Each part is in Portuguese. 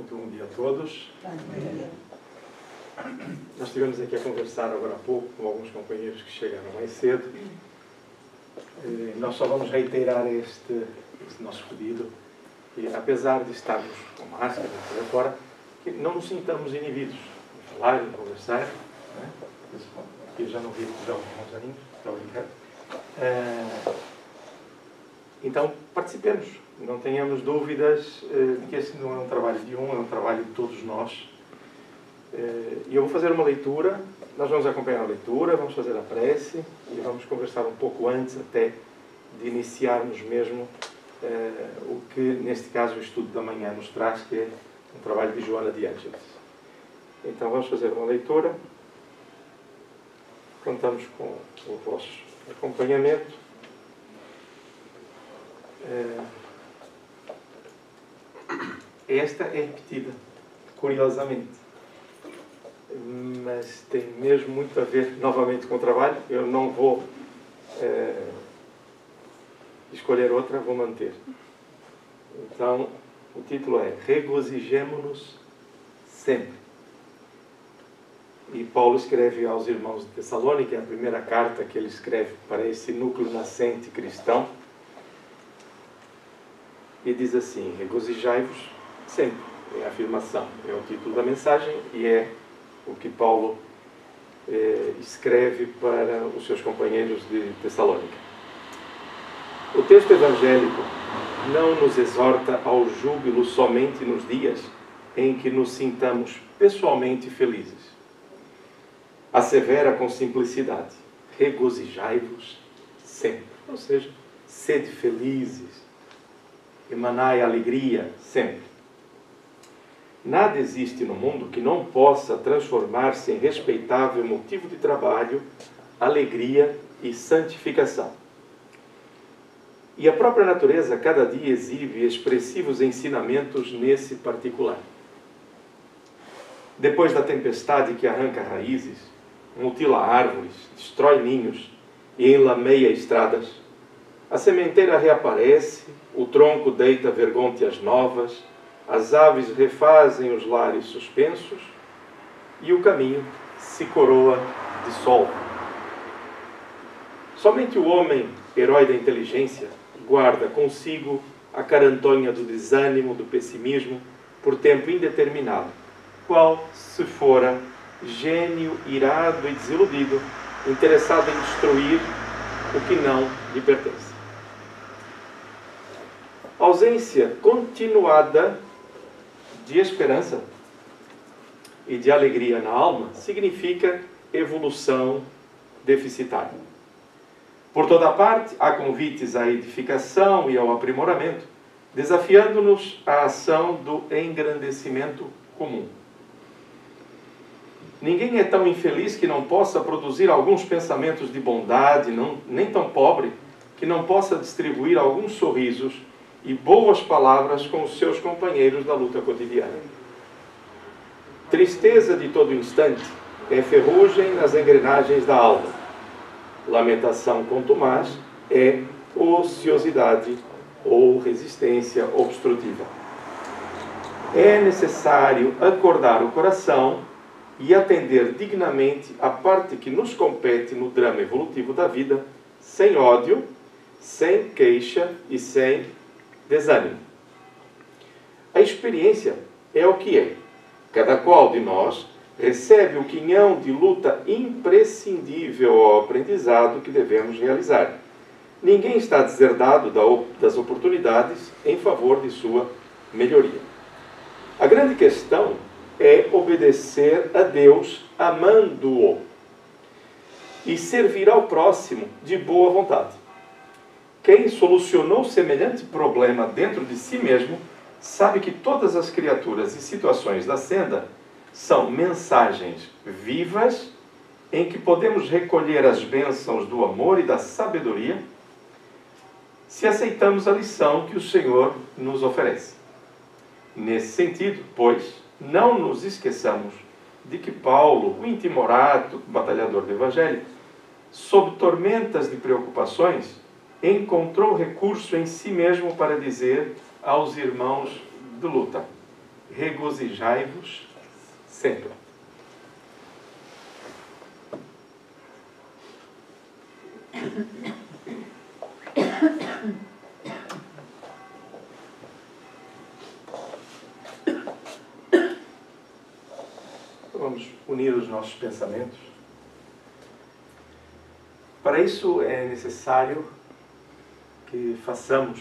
Muito bom dia a todos. Nós estivemos aqui a conversar agora há pouco com alguns companheiros que chegaram mais cedo. Nós só vamos reiterar este nosso pedido, que apesar de estarmos com máscara por fora, que não nos sintamos inibidos em falar, em conversar. Né? Eu já não vi já alguns aninhos, estou brincando. Então, participemos. Não tenhamos dúvidas de que este não é um trabalho de um, é um trabalho de todos nós. E eu vou fazer uma leitura, nós vamos acompanhar a leitura, vamos fazer a prece e vamos conversar um pouco antes até de iniciarmos mesmo o que, neste caso, o estudo da manhã nos traz, que é um trabalho de Joana de Ângeles. Então, vamos fazer uma leitura. Contamos com o vosso acompanhamento. Esta é repetida, curiosamente, mas tem mesmo muito a ver novamente com o trabalho. Eu não vou escolher outra, vou manter. Então, o título é Regozijemo-nos sempre. E Paulo escreve aos irmãos de Tessalônica, é a primeira carta que ele escreve para esse núcleo nascente cristão, e diz assim: regozijai-vos sempre. É a afirmação, é o título da mensagem e é o que Paulo escreve para os seus companheiros de Tessalônica. O texto evangélico não nos exorta ao júbilo somente nos dias em que nos sintamos pessoalmente felizes. Assevera com simplicidade: regozijai-vos sempre. Ou seja, sede felizes, emanai alegria sempre. Nada existe no mundo que não possa transformar-se em respeitável motivo de trabalho, alegria e santificação. E a própria natureza cada dia exibe expressivos ensinamentos nesse particular. Depois da tempestade que arranca raízes, mutila árvores, destrói ninhos e enlameia estradas, a sementeira reaparece, o tronco deita vergônteas novas, as aves refazem os lares suspensos e o caminho se coroa de sol. Somente o homem, herói da inteligência, guarda consigo a carantonha do desânimo, do pessimismo, por tempo indeterminado, qual se fora gênio irado e desiludido, interessado em destruir o que não lhe pertence. Ausência continuada de esperança e de alegria na alma significa evolução deficitária. Por toda a parte, há convites à edificação e ao aprimoramento, desafiando-nos à ação do engrandecimento comum. Ninguém é tão infeliz que não possa produzir alguns pensamentos de bondade, nem tão pobre que não possa distribuir alguns sorrisos e boas palavras com os seus companheiros da luta cotidiana. Tristeza de todo instante é ferrugem nas engrenagens da alma. Lamentação contumaz é ociosidade ou resistência obstrutiva. É necessário acordar o coração e atender dignamente a parte que nos compete no drama evolutivo da vida, sem ódio, sem queixa e sem desânimo. A experiência é o que é. Cada qual de nós recebe o quinhão de luta imprescindível ao aprendizado que devemos realizar. Ninguém está deserdado das oportunidades em favor de sua melhoria. A grande questão é obedecer a Deus amando-o e servir ao próximo de boa vontade. Quem solucionou semelhante problema dentro de si mesmo sabe que todas as criaturas e situações da senda são mensagens vivas em que podemos recolher as bênçãos do amor e da sabedoria se aceitamos a lição que o Senhor nos oferece. Nesse sentido, pois, não nos esqueçamos de que Paulo, o intimorato batalhador do Evangelho, sob tormentas de preocupações, encontrou recurso em si mesmo para dizer aos irmãos de luta: regozijai-vos sempre. Vamos unir os nossos pensamentos. Para isso é necessário que façamos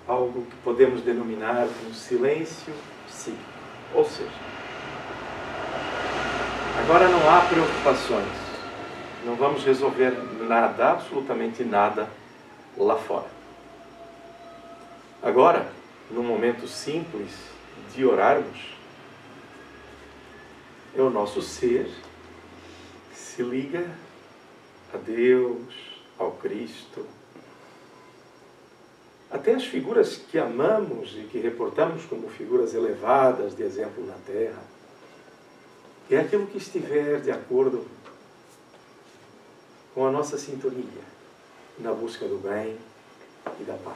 algo que podemos denominar um silêncio psíquico. Ou seja, agora não há preocupações. Não vamos resolver nada, absolutamente nada, lá fora. Agora, num momento simples de orarmos, é o nosso ser que se liga a Deus, ao Cristo, até as figuras que amamos e que reportamos como figuras elevadas de exemplo na Terra. É aquilo que estiver de acordo com a nossa sintonia na busca do bem e da paz.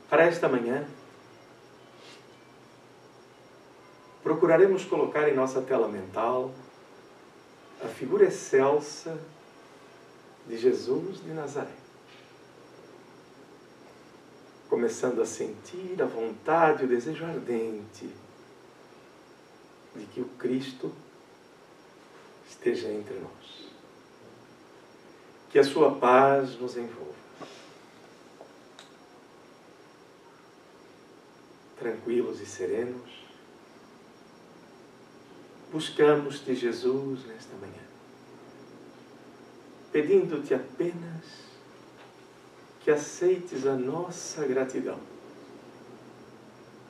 Para esta manhã, procuraremos colocar em nossa tela mental a figura excelsa de Jesus de Nazaré. Começando a sentir a vontade, o desejo ardente de que o Cristo esteja entre nós. Que a sua paz nos envolva. Tranquilos e serenos, buscamos-te, Jesus, nesta manhã, pedindo-te apenas que aceites a nossa gratidão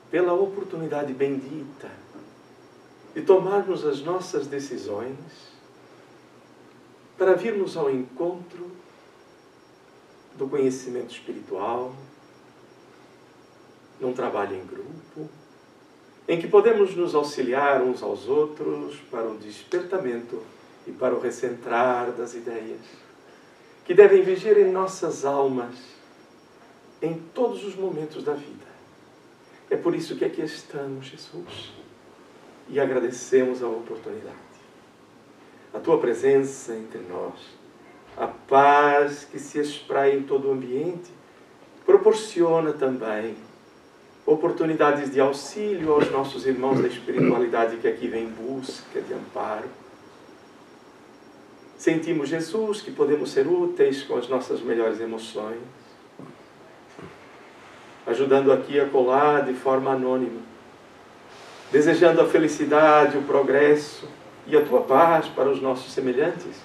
pela oportunidade bendita de tomarmos as nossas decisões para virmos ao encontro do conhecimento espiritual, num trabalho em grupo, em que podemos nos auxiliar uns aos outros para o despertamento e para o recentrar das ideias, que devem vigir em nossas almas em todos os momentos da vida. É por isso que aqui estamos, Jesus, e agradecemos a oportunidade. A tua presença entre nós, a paz que se espraia em todo o ambiente, proporciona também oportunidades de auxílio aos nossos irmãos da espiritualidade que aqui vem em busca de amparo. Sentimos, Jesus, que podemos ser úteis com as nossas melhores emoções, ajudando aqui a colar de forma anônima, desejando a felicidade, o progresso e a tua paz para os nossos semelhantes.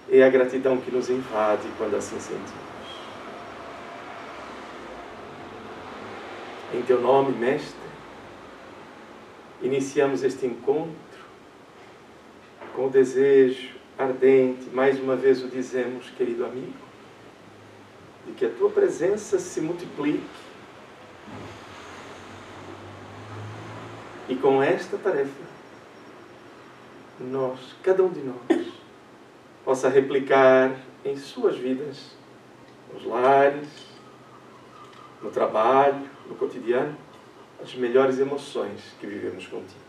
É a gratidão que nos invade quando assim sentimos. Em teu nome, Mestre, iniciamos este encontro com o desejo ardente, mais uma vez o dizemos, querido amigo, de que a tua presença se multiplique e com esta tarefa nós, cada um de nós, possa replicar em suas vidas, nos lares, no trabalho, no cotidiano, as melhores emoções que vivemos contigo.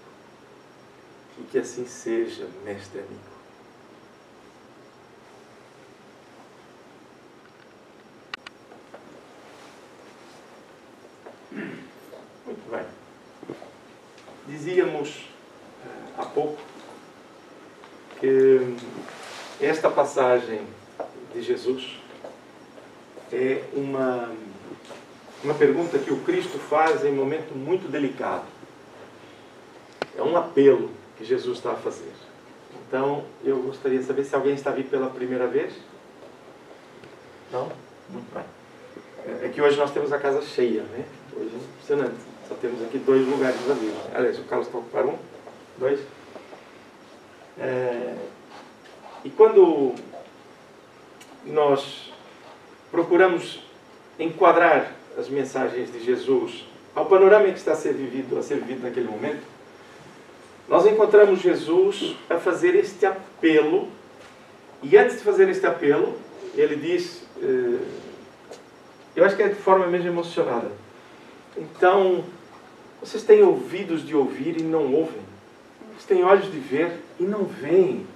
E que assim seja, mestre amigo. Muito bem. Dizíamos há pouco que esta passagem de Jesus é uma pergunta que o Cristo faz em um momento muito delicado. É um apelo que Jesus está a fazer. Então, eu gostaria de saber se alguém está vindo pela primeira vez. Não? Muito bem. É que hoje nós temos a casa cheia, né? Hoje é impressionante. Só temos aqui 2 lugares vazios. Aliás, o Carlos está ocupando 1, 2. E quando nós procuramos enquadrar as mensagens de Jesus ao panorama que está a ser vivido naquele momento, nós encontramos Jesus a fazer este apelo, e antes de fazer este apelo, ele diz Eu acho que é de forma mesmo emocionada. Então, vocês têm ouvidos de ouvir e não ouvem. Vocês têm olhos de ver e não veem.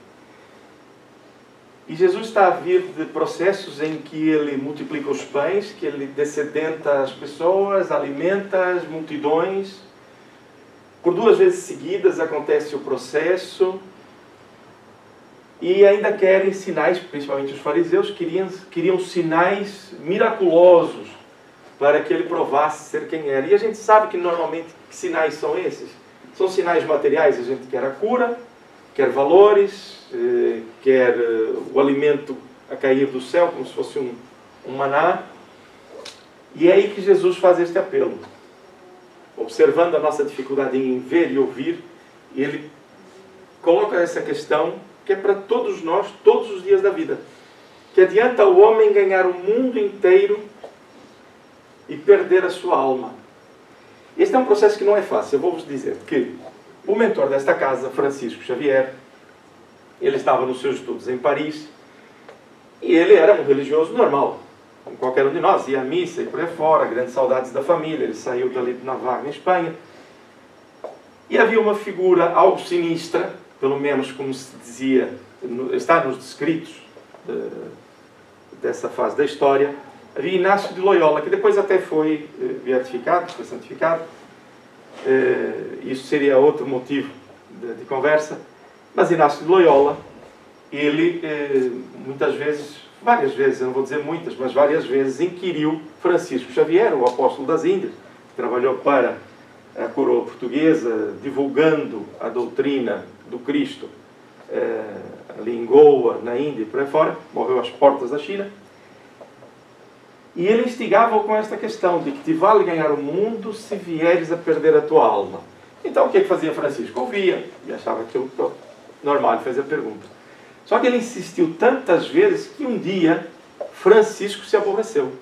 E Jesus está a vir de processos em que Ele multiplica os pães, que Ele descedenta as pessoas, alimenta as multidões. Por 2 vezes seguidas acontece o processo. E ainda querem sinais, principalmente os fariseus, queriam sinais miraculosos para que Ele provasse ser quem era. E a gente sabe que normalmente que sinais são esses? São sinais materiais. A gente quer a cura, quer valores, quer o alimento a cair do céu, como se fosse um maná. E é aí que Jesus faz este apelo. Observando a nossa dificuldade em ver e ouvir, Ele coloca essa questão que é para todos nós, todos os dias da vida. Que adianta o homem ganhar o mundo inteiro e perder a sua alma. Este é um processo que não é fácil. Eu vou-vos dizer que o mentor desta casa, Francisco Xavier, ele estava nos seus estudos em Paris e ele era um religioso normal, como qualquer um de nós, ia à missa e por aí fora, grandes saudades da família. Ele saiu dali de Navarra, em Espanha, e havia uma figura algo sinistra, pelo menos como se dizia, está nos descritos dessa fase da história. Havia Inácio de Loyola, que depois até foi beatificado, foi santificado. Isso seria outro motivo de conversa. Mas Inácio de Loyola, ele muitas vezes, várias vezes, eu não vou dizer muitas, mas várias vezes, inquiriu Francisco Xavier, o apóstolo das Índias, que trabalhou para a coroa portuguesa, divulgando a doutrina do Cristo ali em Goa, na Índia e por aí fora, morreu às portas da China. E ele instigava-o com esta questão de que te vale ganhar o mundo se vieres a perder a tua alma. Então o que é que fazia Francisco? Ouvia e achava aquilo normal, ele fez a pergunta. Só que ele insistiu tantas vezes que um dia Francisco se aborreceu.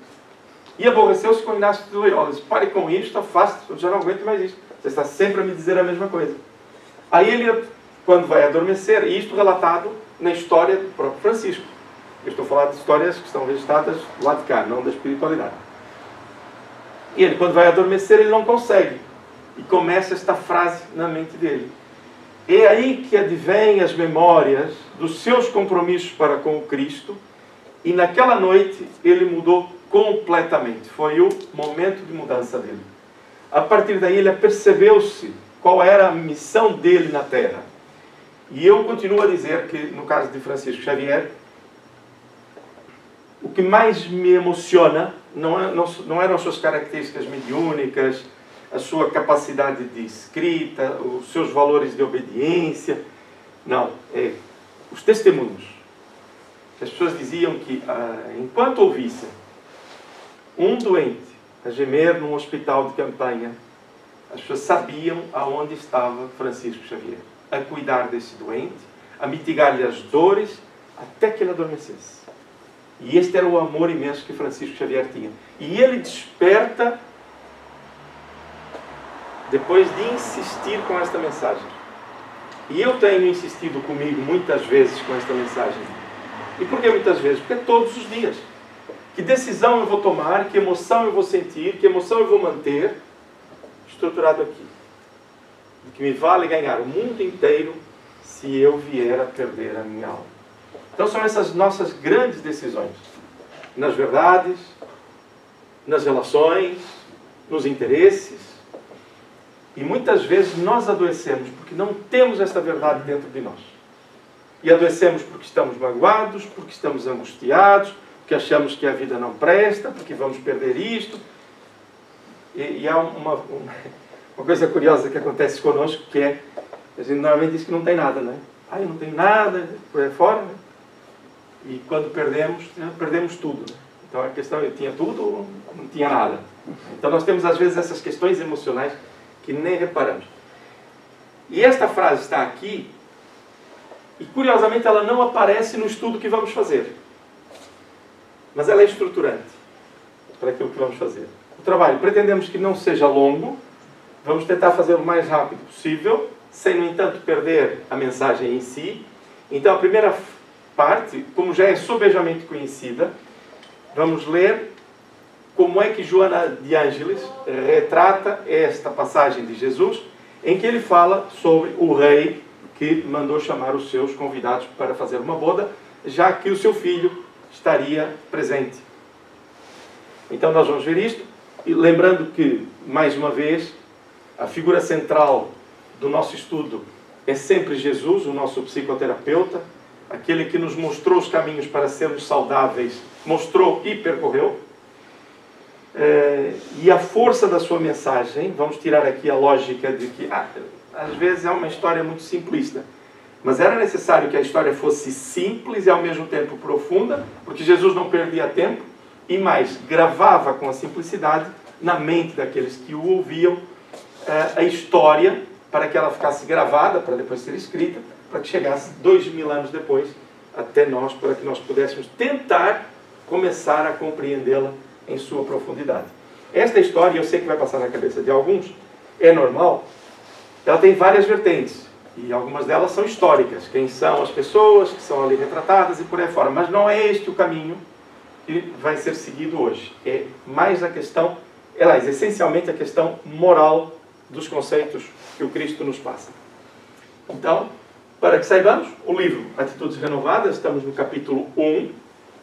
E aborreceu-se com Inácio de Loyola. Disse: pare com isso, está fácil, eu já não aguento mais isso. Você está sempre a me dizer a mesma coisa. Aí ele, quando vai adormecer, e isto relatado na história do próprio Francisco. Eu estou a falar de histórias que estão registradas lá de cá, não da espiritualidade. E ele, quando vai adormecer, ele não consegue. E começa esta frase na mente dele. É aí que advém as memórias dos seus compromissos para com o Cristo. E naquela noite ele mudou completamente. Foi o momento de mudança dele. A partir daí ele apercebeu-se qual era a missão dele na Terra. E eu continuo a dizer que, no caso de Francisco Xavier, o que mais me emociona não eram as suas características mediúnicas, a sua capacidade de escrita, os seus valores de obediência. Não, é os testemunhos. As pessoas diziam que, enquanto ouvissem um doente a gemer num hospital de campanha, as pessoas sabiam aonde estava Francisco Xavier, a cuidar desse doente, a mitigar-lhe as dores, até que ele adormecesse. E este era o amor imenso que Francisco Xavier tinha. E ele desperta depois de insistir com esta mensagem. E eu tenho insistido comigo muitas vezes com esta mensagem. E por que muitas vezes? Porque é todos os dias. Que decisão eu vou tomar, que emoção eu vou sentir, que emoção eu vou manter, estruturado aqui. De que me vale ganhar o mundo inteiro se eu vier a perder a minha alma. Então são essas nossas grandes decisões. Nas verdades, nas relações, nos interesses. E muitas vezes nós adoecemos porque não temos esta verdade dentro de nós. E adoecemos porque estamos magoados, porque estamos angustiados, porque achamos que a vida não presta, porque vamos perder isto. E há uma coisa curiosa que acontece conosco, que é, a gente normalmente diz que não tem nada, não é? Eu não tenho nada, por aí fora, né? E quando perdemos, perdemos tudo, né? Então a questão, eu tinha tudo, não tinha nada. Então nós temos às vezes essas questões emocionais que nem reparamos. E esta frase está aqui, e curiosamente ela não aparece no estudo que vamos fazer. Mas ela é estruturante para aquilo que vamos fazer. O trabalho pretendemos que não seja longo, vamos tentar fazer o mais rápido possível, sem, no entanto, perder a mensagem em si. Então a primeira parte, como já é sobejamente conhecida, vamos ler como é que Joana de Ângeles retrata esta passagem de Jesus, em que ele fala sobre o rei que mandou chamar os seus convidados para fazer uma boda, já que o seu filho estaria presente. Então nós vamos ver isto, e lembrando que, mais uma vez, a figura central do nosso estudo é sempre Jesus, o nosso psicoterapeuta, aquele que nos mostrou os caminhos para sermos saudáveis, mostrou e percorreu. E a força da sua mensagem, vamos tirar aqui a lógica de que, às vezes é uma história muito simplista, mas era necessário que a história fosse simples e ao mesmo tempo profunda, porque Jesus não perdia tempo, e mais, gravava com a simplicidade na mente daqueles que o ouviam a história, para que ela ficasse gravada, para depois ser escrita, para que chegasse 2000 anos depois até nós, para que nós pudéssemos tentar começar a compreendê-la em sua profundidade. Esta história, eu sei que vai passar na cabeça de alguns, é normal, ela tem várias vertentes, e algumas delas são históricas, quem são as pessoas que são ali retratadas e por aí fora, mas não é este o caminho que vai ser seguido hoje. É mais a questão, essencialmente a questão moral dos conceitos que o Cristo nos passa. Então, para que saibamos, o livro Atitudes Renovadas, estamos no capítulo 1.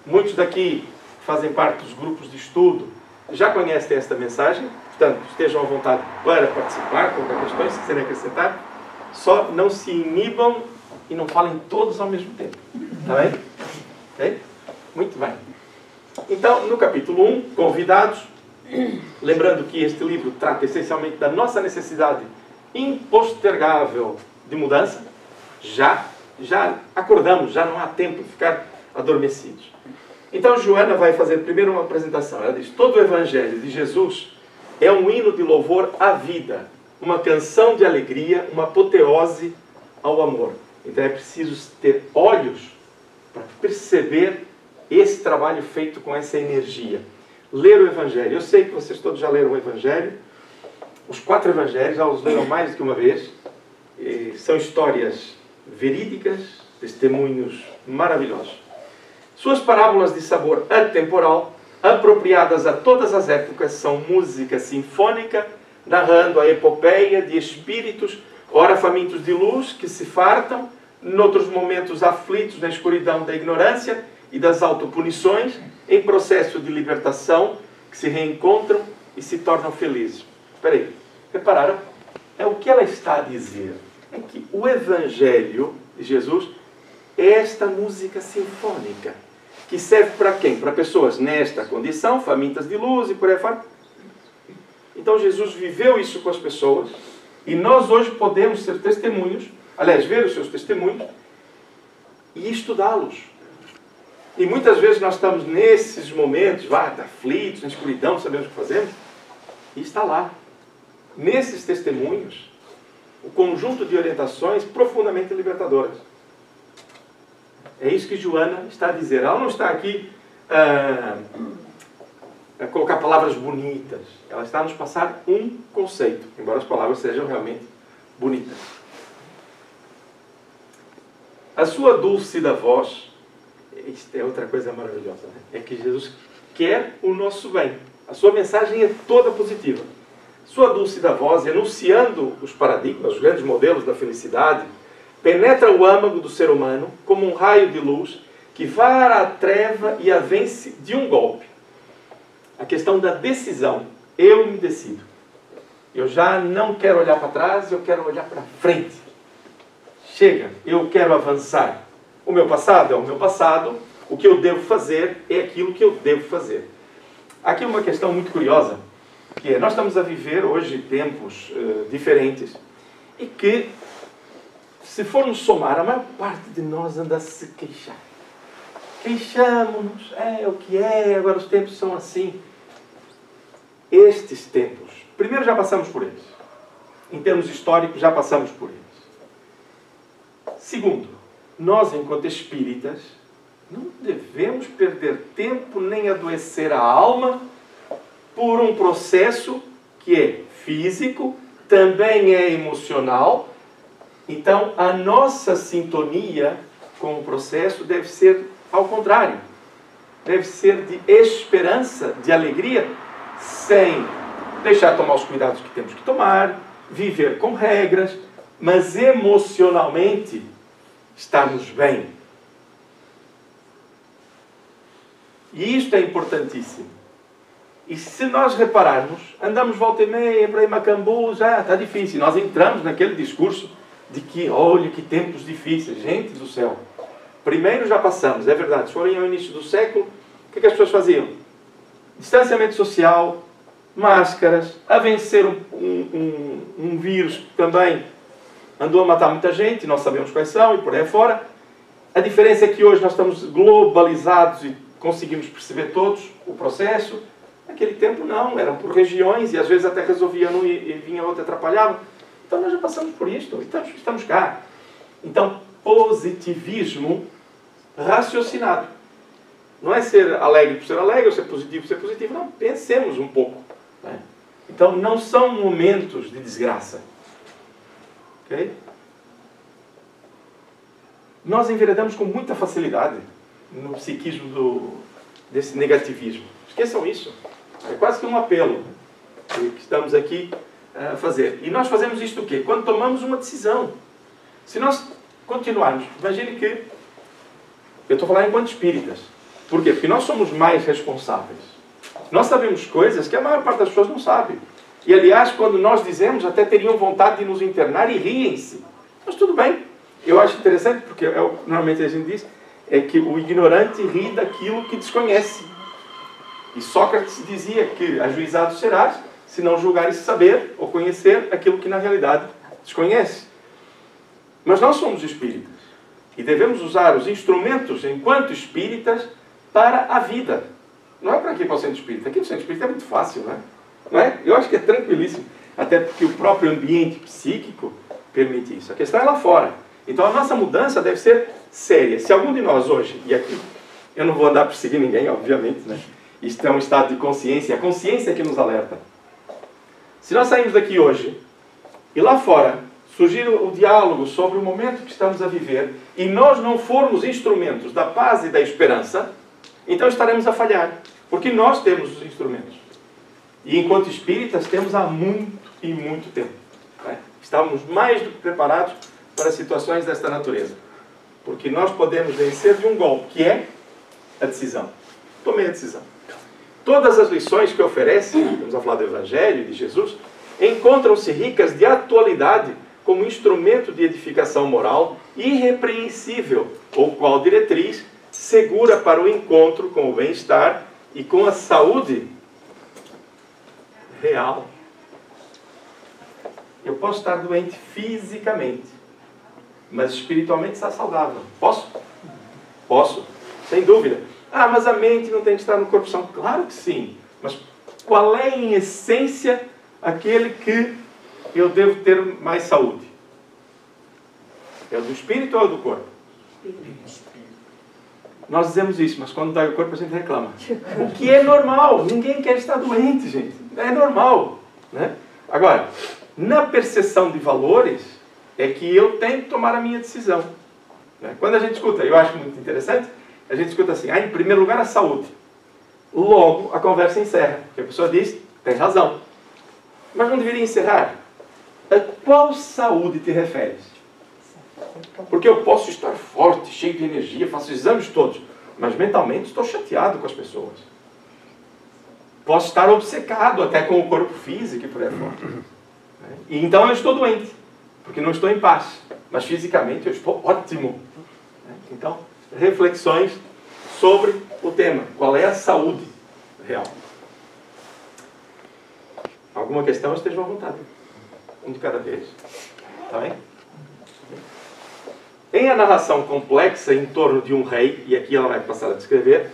Muitos daqui fazem parte dos grupos de estudo, já conhecem esta mensagem, portanto, estejam à vontade para participar, colocar questões, se quiserem acrescentar. Só não se inibam e não falem todos ao mesmo tempo. Está bem? Ok? Muito bem. Então, no capítulo 1, convidados, lembrando que este livro trata essencialmente da nossa necessidade impostergável de mudança. Já acordamos, já não há tempo de ficar adormecidos. Então, Joana vai fazer primeiro uma apresentação. Ela diz: todo o Evangelho de Jesus é um hino de louvor à vida, uma canção de alegria, uma apoteose ao amor. Então é preciso ter olhos para perceber esse trabalho feito com essa energia. Ler o Evangelho. Eu sei que vocês todos já leram o Evangelho. Os 4 Evangelhos, já os leram mais do que uma vez. São histórias verídicas, testemunhos maravilhosos. Suas parábolas de sabor atemporal, apropriadas a todas as épocas, são música sinfônica, narrando a epopeia de espíritos, ora famintos de luz, que se fartam, noutros momentos aflitos na escuridão da ignorância e das autopunições, em processo de libertação, que se reencontram e se tornam felizes. Espera aí, repararam? É o que ela está a dizer. É que o Evangelho de Jesus é esta música sinfônica, que serve para quem? Para pessoas nesta condição, famintas de luz e por aí fora. Então Jesus viveu isso com as pessoas, e nós hoje podemos ser testemunhos, aliás, ver os seus testemunhos e estudá-los. E muitas vezes nós estamos nesses momentos, aflitos, na escuridão, não sabemos o que fazemos, e está lá, nesses testemunhos, o conjunto de orientações profundamente libertadoras. É isso que Joana está a dizer. Ela não está aqui a colocar palavras bonitas. Ela está a nos passar um conceito, embora as palavras sejam realmente bonitas. A sua dúlcida voz, isto é outra coisa maravilhosa, né? É que Jesus quer o nosso bem. A sua mensagem é toda positiva. Sua dúlcida voz, enunciando os paradigmas, os grandes modelos da felicidade, penetra o âmago do ser humano como um raio de luz que vara a treva e a vence de um golpe. A questão da decisão. Eu me decido. Eu já não quero olhar para trás, eu quero olhar para frente. Chega, eu quero avançar. O meu passado é o meu passado, o que eu devo fazer é aquilo que eu devo fazer. Aqui uma questão muito curiosa, que é, nós estamos a viver hoje tempos diferentes, e que, se formos somar, a maior parte de nós anda a se queixar. Queixamos-nos, é o que é, agora os tempos são assim. Estes tempos, primeiro já passamos por eles. Em termos históricos, já passamos por eles. Segundo, nós, enquanto espíritas, não devemos perder tempo nem adoecer a alma por um processo que é físico, também é emocional. Então, a nossa sintonia com o processo deve ser ao contrário. Deve ser de esperança, de alegria, sem deixar de tomar os cuidados que temos que tomar, viver com regras, mas emocionalmente estarmos bem. E isto é importantíssimo. E se nós repararmos, andamos volta e meia para ir Macambu, já está difícil. Nós entramos naquele discurso de que, olha, que tempos difíceis. Gente do céu. Primeiro já passamos, é verdade. Se forem ao início do século, o que as pessoas faziam? Distanciamento social, máscaras, a vencer um vírus que também andou a matar muita gente, nós sabemos quais são e por aí fora. A diferença é que hoje nós estamos globalizados e conseguimos perceber todos o processo. Naquele tempo não, eram por regiões e às vezes até resolvia um e vinha outro atrapalhava. Então nós já passamos por isto, estamos cá. Então, positivismo raciocinado. Não é ser alegre por ser alegre, ou ser positivo por ser positivo, não. Pensemos um pouco. Né? Então não são momentos de desgraça. Ok? Nós enveredamos com muita facilidade no psiquismo desse negativismo. Esqueçam isso. É quase que um apelo que estamos aqui a fazer. E nós fazemos isto o quê? Quando tomamos uma decisão. Se nós continuarmos, imagine que, eu estou falando enquanto espíritas. Por quê? Porque nós somos mais responsáveis. Nós sabemos coisas que a maior parte das pessoas não sabe. E aliás, quando nós dizemos, até teriam vontade de nos internar e riem-se. Mas tudo bem. Eu acho interessante, porque normalmente a gente diz, é que o ignorante ri daquilo que desconhece. E Sócrates dizia que ajuizado serás se não julgares saber ou conhecer aquilo que na realidade desconhece. Mas nós somos espíritas. E devemos usar os instrumentos enquanto espíritas para a vida. Não é para aqui para o centro espírita. Aqui no centro espírita é muito fácil, não é? Eu acho que é tranquilíssimo. Até porque o próprio ambiente psíquico permite isso. A questão é lá fora. Então a nossa mudança deve ser séria. Se algum de nós hoje, e aqui eu não vou andar perseguir ninguém, obviamente, né? Isto é um estado de consciência. A consciência é que nos alerta. Se nós sairmos daqui hoje e lá fora surgir o diálogo sobre o momento que estamos a viver e nós não formos instrumentos da paz e da esperança, então estaremos a falhar. Porque nós temos os instrumentos. E enquanto espíritas temos há muito e muito tempo. Né? Estamos mais do que preparados para situações desta natureza. Porque nós podemos vencer de um golpe, que é a decisão. Tomei a decisão. Todas as lições que oferece, estamos a falar do Evangelho, de Jesus, encontram-se ricas de atualidade como instrumento de edificação moral irrepreensível, ou qual diretriz segura para o encontro com o bem-estar e com a saúde real. Eu posso estar doente fisicamente, mas espiritualmente está saudável. Posso? Posso, sem dúvida. Ah, mas a mente não tem que estar no corpo são. Claro que sim. Mas qual é, em essência, aquele que eu devo ter mais saúde? É o do espírito ou é o do corpo? Nós dizemos isso, mas quando dá o corpo a gente reclama. O que é normal. Ninguém quer estar doente, gente. É normal. Né? Agora, na percepção de valores, é que eu tenho que tomar a minha decisão. Né? Quando a gente escuta, eu acho muito interessante, a gente escuta assim, em primeiro lugar a saúde. Logo, a conversa encerra. Porque a pessoa diz, tem razão. Mas não deveria encerrar. A qual saúde te referes? Porque eu posso estar forte, cheio de energia, faço exames todos, mas mentalmente estou chateado com as pessoas. Posso estar obcecado até com o corpo físico e por aí fora. E então eu estou doente, porque não estou em paz. Mas fisicamente eu estou ótimo. Então, reflexões sobre o tema. Qual é a saúde real? Alguma questão, estejam à vontade. Um de cada vez. Está bem? Em a narração complexa em torno de um rei, e aqui ela vai passar a descrever,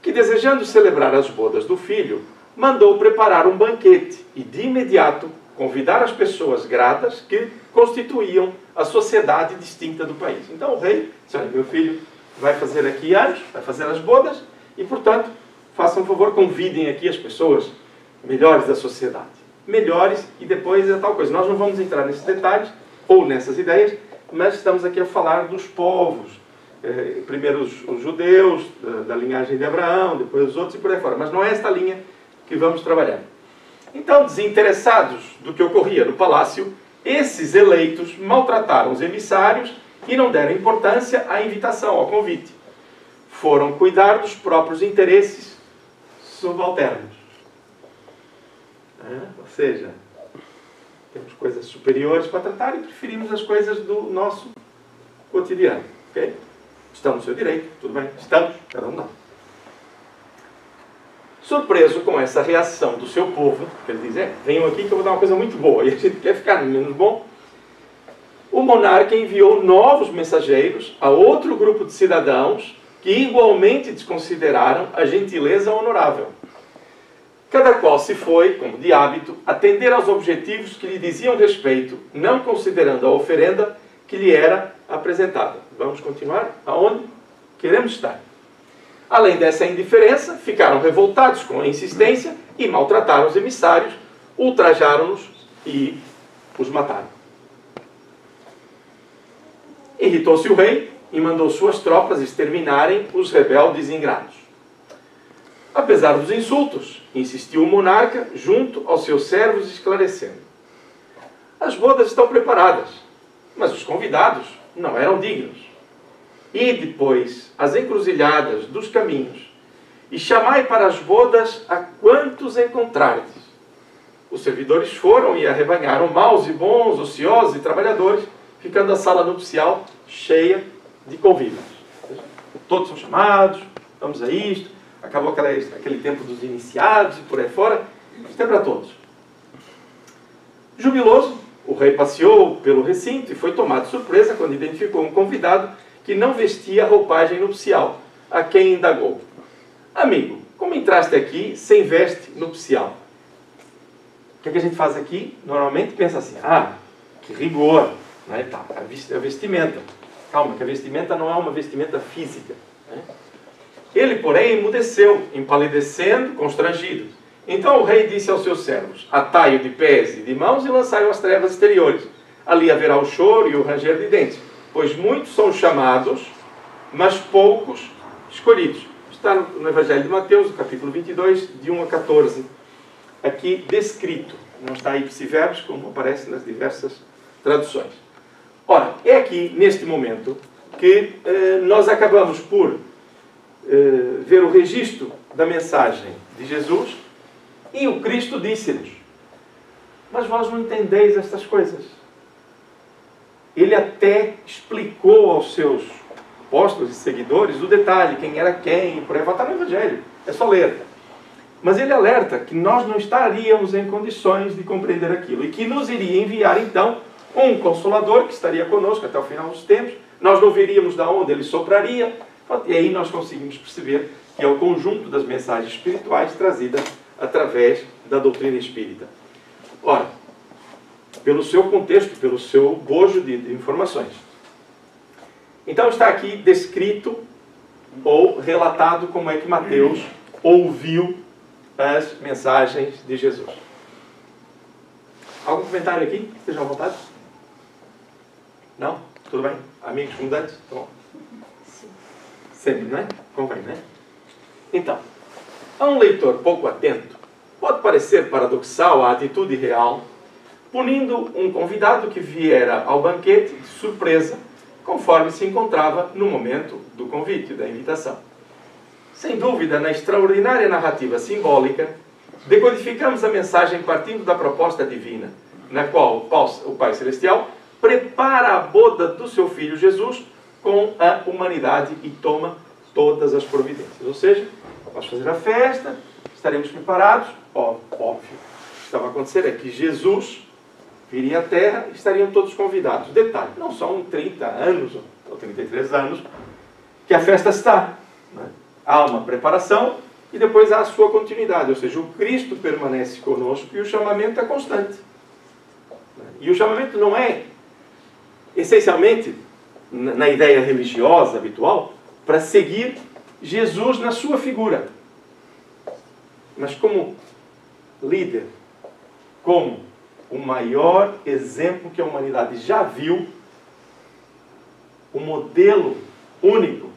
que desejando celebrar as bodas do filho, mandou preparar um banquete e de imediato convidar as pessoas gratas que constituíam a sociedade distinta do país. Então o rei disse, olha, meu filho vai fazer aqui anos, vai fazer as bodas, e portanto, façam um favor, convidem aqui as pessoas melhores da sociedade. Melhores, e depois é tal coisa. Nós não vamos entrar nesses detalhes, ou nessas ideias, mas estamos aqui a falar dos povos. Primeiro os judeus, da linhagem de Abraão, depois os outros e por aí fora. Mas não é esta linha que vamos trabalhar. Então, desinteressados do que ocorria no palácio, esses eleitos maltrataram os emissários e não deram importância à invitação, ao convite. Foram cuidar dos próprios interesses subalternos. Ou seja, temos coisas superiores para tratar e preferimos as coisas do nosso cotidiano. Okay? Estão no seu direito, tudo bem? Estamos, cada um não. Surpreso com essa reação do seu povo, que ele diz, venham aqui que eu vou dar uma coisa muito boa, e a gente quer ficar menos bom, o monarca enviou novos mensageiros a outro grupo de cidadãos que igualmente desconsideraram a gentileza honorável. Cada qual se foi, como de hábito, atender aos objetivos que lhe diziam respeito, não considerando a oferenda que lhe era apresentada. Vamos continuar? Aonde queremos estar. Além dessa indiferença, ficaram revoltados com a insistência e maltrataram os emissários, ultrajaram-nos e os mataram. Irritou-se o rei e mandou suas tropas exterminarem os rebeldes ingratos. Apesar dos insultos, insistiu o monarca junto aos seus servos esclarecendo. As bodas estão preparadas, mas os convidados não eram dignos. Ide, pois, às encruzilhadas dos caminhos, e chamai para as bodas a quantos encontrardes. Os servidores foram e arrebanharam maus e bons, ociosos e trabalhadores, ficando a sala nupcial cheia de convívios. Todos são chamados, vamos a isto, acabou aquele tempo dos iniciados e por aí fora, isto é para todos. Jubiloso, o rei passeou pelo recinto e foi tomado de surpresa quando identificou um convidado que não vestia a roupagem nupcial, a quem indagou. Amigo, como entraste aqui sem veste nupcial? O que é que a gente faz aqui? Normalmente pensa assim, que rigor, né? Tá, a vestimenta. Calma, que a vestimenta não é uma vestimenta física. Né? Ele, porém, emudeceu, empalidecendo, constrangido. Então o rei disse aos seus servos, atai-o de pés e de mãos e lançai-o às trevas exteriores. Ali haverá o choro e o ranger de dentes. Pois muitos são chamados, mas poucos escolhidos. Está no Evangelho de Mateus, no capítulo 22, de 1 a 14. Aqui descrito. Não está ipsi verbis, como aparece nas diversas traduções. Ora, é aqui, neste momento, que nós acabamos por ver o registro da mensagem de Jesus e o Cristo disse-nos, mas vós não entendeis estas coisas. Ele até explicou aos seus apóstolos e seguidores o detalhe, quem era quem, por aí vai, está no Evangelho, é só ler. Mas ele alerta que nós não estaríamos em condições de compreender aquilo e que nos iria enviar, então, um Consolador que estaria conosco até o final dos tempos, nós não veríamos de onde ele sopraria, e aí nós conseguimos perceber que é o conjunto das mensagens espirituais trazidas através da doutrina espírita. Ora, pelo seu contexto, pelo seu bojo de informações. Então está aqui descrito ou relatado como é que Mateus ouviu as mensagens de Jesus. Algum comentário aqui? Estejam à vontade? Não? Tudo bem? Amigos comandantes? Tá bom. Sempre, não é? Convém, não é? Então, a um leitor pouco atento, pode parecer paradoxal a atitude real, punindo um convidado que viera ao banquete de surpresa, conforme se encontrava no momento do convite, da invitação. Sem dúvida, na extraordinária narrativa simbólica, decodificamos a mensagem partindo da proposta divina, na qual o Pai Celestial prepara a boda do seu Filho Jesus com a humanidade e toma todas as providências. Ou seja, vamos fazer a festa, estaremos preparados. Óbvio, o que estava a acontecer é que Jesus viria à Terra e estariam todos convidados. Detalhe, não são 30 anos ou 33 anos que a festa está. Né? Há uma preparação e depois há a sua continuidade. Ou seja, o Cristo permanece conosco e o chamamento é constante. E o chamamento não é, essencialmente, na ideia religiosa habitual, para seguir Jesus na sua figura. Mas como líder, como o maior exemplo que a humanidade já viu, um modelo único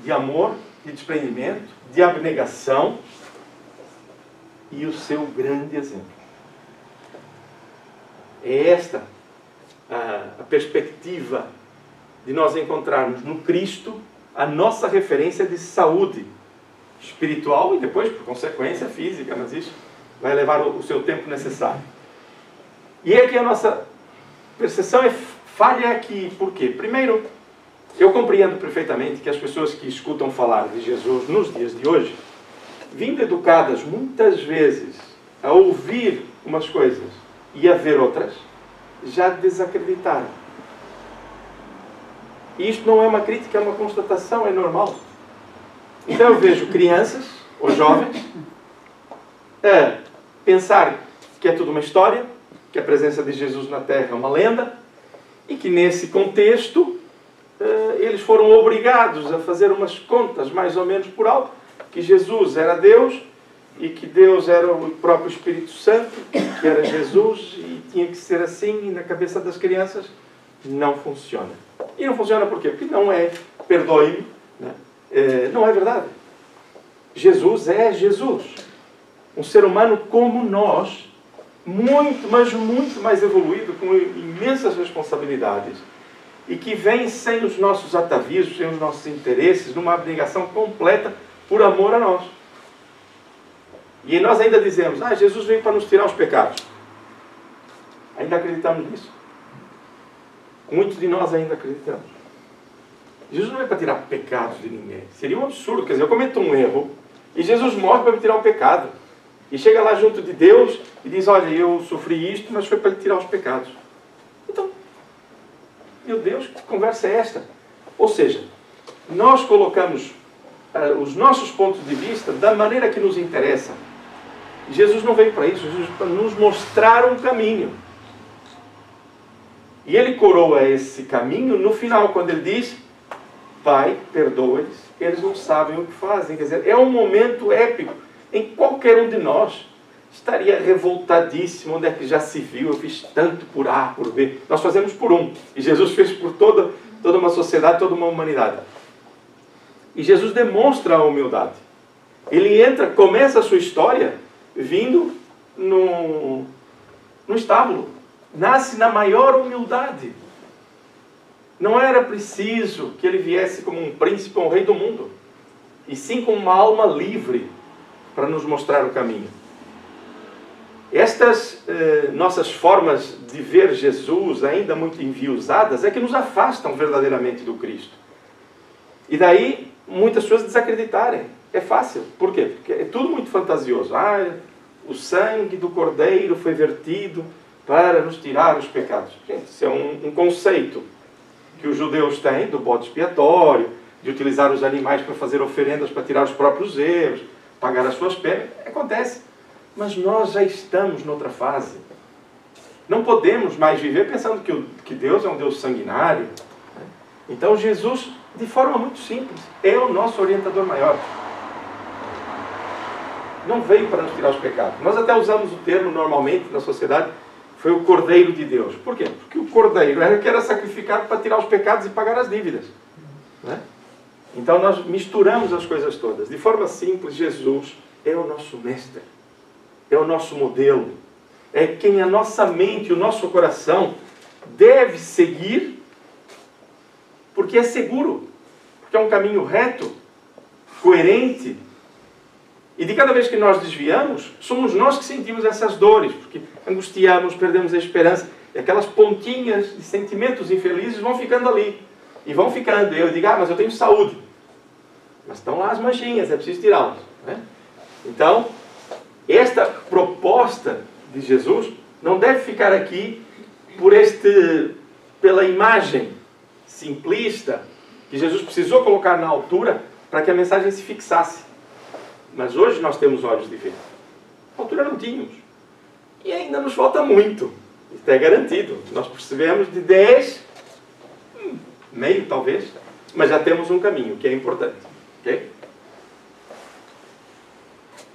de amor, de desprendimento, de abnegação, e o seu grande exemplo. É esta a perspectiva de nós encontrarmos no Cristo a nossa referência de saúde espiritual e depois, por consequência, física, mas isso vai levar o seu tempo necessário. E é que a nossa percepção falha aqui. Por quê? Primeiro, eu compreendo perfeitamente que as pessoas que escutam falar de Jesus nos dias de hoje, vindo educadas muitas vezes a ouvir umas coisas e a ver outras, já desacreditaram. E isto não é uma crítica, é uma constatação, é normal. Então eu vejo crianças ou jovens pensar que é tudo uma história, que a presença de Jesus na Terra é uma lenda, e que nesse contexto eles foram obrigados a fazer umas contas mais ou menos por alto, que Jesus era Deus e que Deus era o próprio Espírito Santo, que era Jesus e tinha que ser assim, e na cabeça das crianças não funciona. E não funciona por quê? Porque não é, perdoe-me, né? Não é verdade. Jesus é Jesus. Um ser humano como nós, muito, mas muito mais evoluído, com imensas responsabilidades, e que vem sem os nossos atavismos, sem os nossos interesses, numa abnegação completa por amor a nós. E nós ainda dizemos, Jesus veio para nos tirar os pecados. Ainda acreditamos nisso? Muitos de nós ainda acreditamos. Jesus não veio para tirar pecados de ninguém. Seria um absurdo. Quer dizer, eu cometo um erro e Jesus morre para me tirar o pecado. E chega lá junto de Deus e diz, olha, eu sofri isto, mas foi para lhe tirar os pecados. Então, meu Deus, que conversa é esta? Ou seja, nós colocamos os nossos pontos de vista da maneira que nos interessa. Jesus não veio para isso, Jesus veio para nos mostrar um caminho. E ele coroa esse caminho no final, quando ele diz, Pai, perdoa-lhes, eles não sabem o que fazem. Quer dizer, é um momento épico em que qualquer um de nós estaria revoltadíssimo. Onde é que já se viu? Eu fiz tanto por A, por B. Nós fazemos por um. E Jesus fez por toda uma sociedade, toda uma humanidade. E Jesus demonstra a humildade. Ele começa a sua história vindo no estábulo. Nasce na maior humildade. Não era preciso que ele viesse como um príncipe ou um rei do mundo, e sim com uma alma livre para nos mostrar o caminho. Estas nossas formas de ver Jesus, ainda muito enviosadas, é que nos afastam verdadeiramente do Cristo. E daí muitas pessoas desacreditarem. É fácil. Por quê? Porque é tudo muito fantasioso. O sangue do Cordeiro foi vertido para nos tirar os pecados. Gente, isso é um conceito que os judeus têm do bode expiatório, de utilizar os animais para fazer oferendas para tirar os próprios erros, pagar as suas penas. Acontece. Mas nós já estamos noutra fase. Não podemos mais viver pensando que Deus é um Deus sanguinário. Então Jesus, de forma muito simples, é o nosso orientador maior. Não veio para nos tirar os pecados. Nós até usamos o termo normalmente na sociedade, foi o Cordeiro de Deus. Por quê? Porque o Cordeiro era que era sacrificado para tirar os pecados e pagar as dívidas. Né? Então nós misturamos as coisas todas. De forma simples, Jesus é o nosso mestre. É o nosso modelo. É quem a nossa mente, o nosso coração deve seguir, porque é seguro. Porque é um caminho reto, coerente. E de cada vez que nós desviamos, somos nós que sentimos essas dores, porque angustiamos, perdemos a esperança, e aquelas pontinhas de sentimentos infelizes vão ficando ali. E vão ficando. E eu digo, mas eu tenho saúde. Mas estão lá as manchinhas, é preciso tirá-las. Né? Então, esta proposta de Jesus não deve ficar aqui pela imagem simplista que Jesus precisou colocar na altura para que a mensagem se fixasse. Mas hoje nós temos olhos de ver. Na altura não tínhamos. E ainda nos falta muito. Isso é garantido. Nós percebemos de 10, meio talvez, mas já temos um caminho, que é importante. Okay?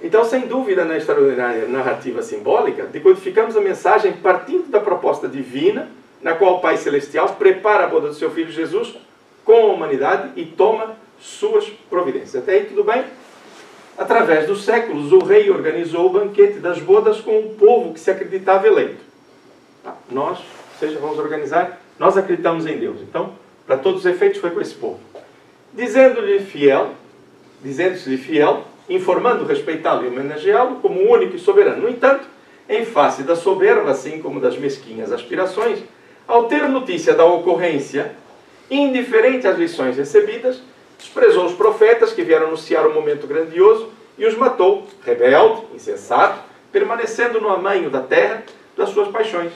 Então, sem dúvida, na extraordinária narrativa simbólica, decodificamos a mensagem partindo da proposta divina, na qual o Pai Celestial prepara a boda do seu Filho Jesus com a humanidade e toma suas providências. Até aí tudo bem? Através dos séculos, o rei organizou o banquete das bodas com o povo que se acreditava eleito. Nós, ou seja, vamos organizar, nós acreditamos em Deus. Então, para todos os efeitos, foi com esse povo. Dizendo-se-lhe fiel, informando, respeitá-lo e homenageá-lo como o único e soberano. No entanto, em face da soberba, assim como das mesquinhas aspirações, ao ter notícia da ocorrência, indiferente às lições recebidas, desprezou os profetas que vieram anunciar o momento grandioso e os matou, rebelde, insensato, permanecendo no amanho da terra das suas paixões.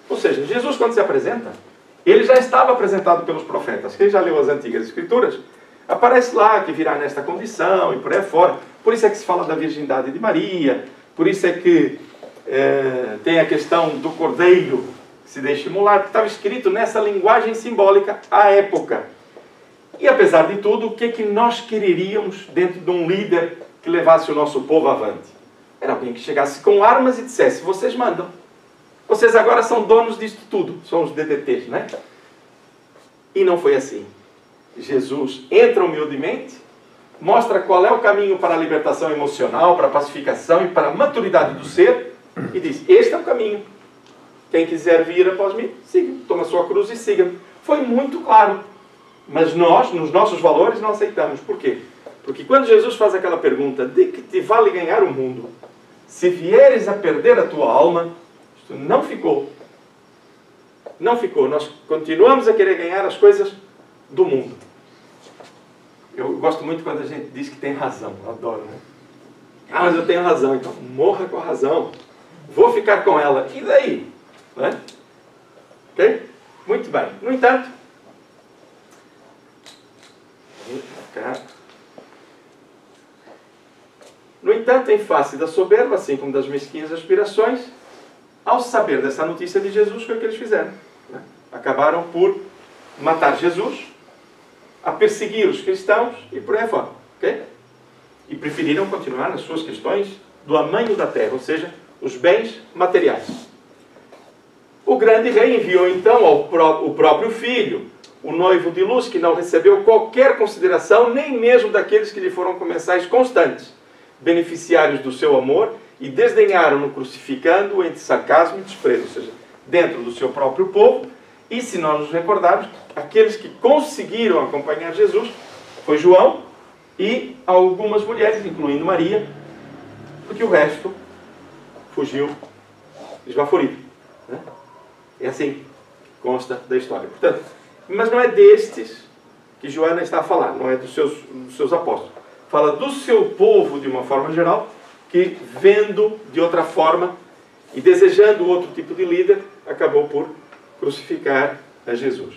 Ou seja, Jesus, quando se apresenta, ele já estava apresentado pelos profetas. Quem já leu as antigas escrituras, aparece lá que virá nesta condição e por aí fora. Por isso é que se fala da virgindade de Maria, por isso é que tem a questão do cordeiro que se deixa imolar, que estava escrito nessa linguagem simbólica à época. E apesar de tudo, o que é que nós quereríamos dentro de um líder que levasse o nosso povo avante? Era alguém que chegasse com armas e dissesse: vocês mandam. Vocês agora são donos disto tudo. São os DDTs, né? E não foi assim. Jesus entra humildemente, mostra qual é o caminho para a libertação emocional, para a pacificação e para a maturidade do ser, e diz: este é o caminho. Quem quiser vir após mim, siga. Toma a sua cruz e siga. Foi muito claro. Mas nós, nos nossos valores, não aceitamos. Por quê? Porque quando Jesus faz aquela pergunta: de que te vale ganhar o mundo, se vieres a perder a tua alma? Isto não ficou. Não ficou. Nós continuamos a querer ganhar as coisas do mundo. Eu gosto muito quando a gente diz que tem razão. Eu adoro, né? Ah, mas eu tenho razão. Então morra com a razão. Vou ficar com ela. E daí? Né? Ok? Muito bem. No entanto, em face da soberba, assim como das mesquinhas aspirações, ao saber dessa notícia de Jesus, foi o que eles fizeram. Né? Acabaram por matar Jesus, a perseguir os cristãos e por aí fora. Okay? E preferiram continuar nas suas questões do amanho da terra, ou seja, os bens materiais. O grande rei enviou então o próprio filho, o noivo de luz, que não recebeu qualquer consideração, nem mesmo daqueles que lhe foram comensais constantes, beneficiários do seu amor, e desdenharam-no crucificando-o entre sarcasmo e desprezo, ou seja, dentro do seu próprio povo. E se nós nos recordarmos, aqueles que conseguiram acompanhar Jesus foi João e algumas mulheres, incluindo Maria, porque o resto fugiu esbaforido. Né? É assim que consta da história. Portanto, mas não é destes que Joana está a falar, não é dos seus apóstolos. Fala do seu povo de uma forma geral, que vendo de outra forma e desejando outro tipo de líder, acabou por crucificar a Jesus.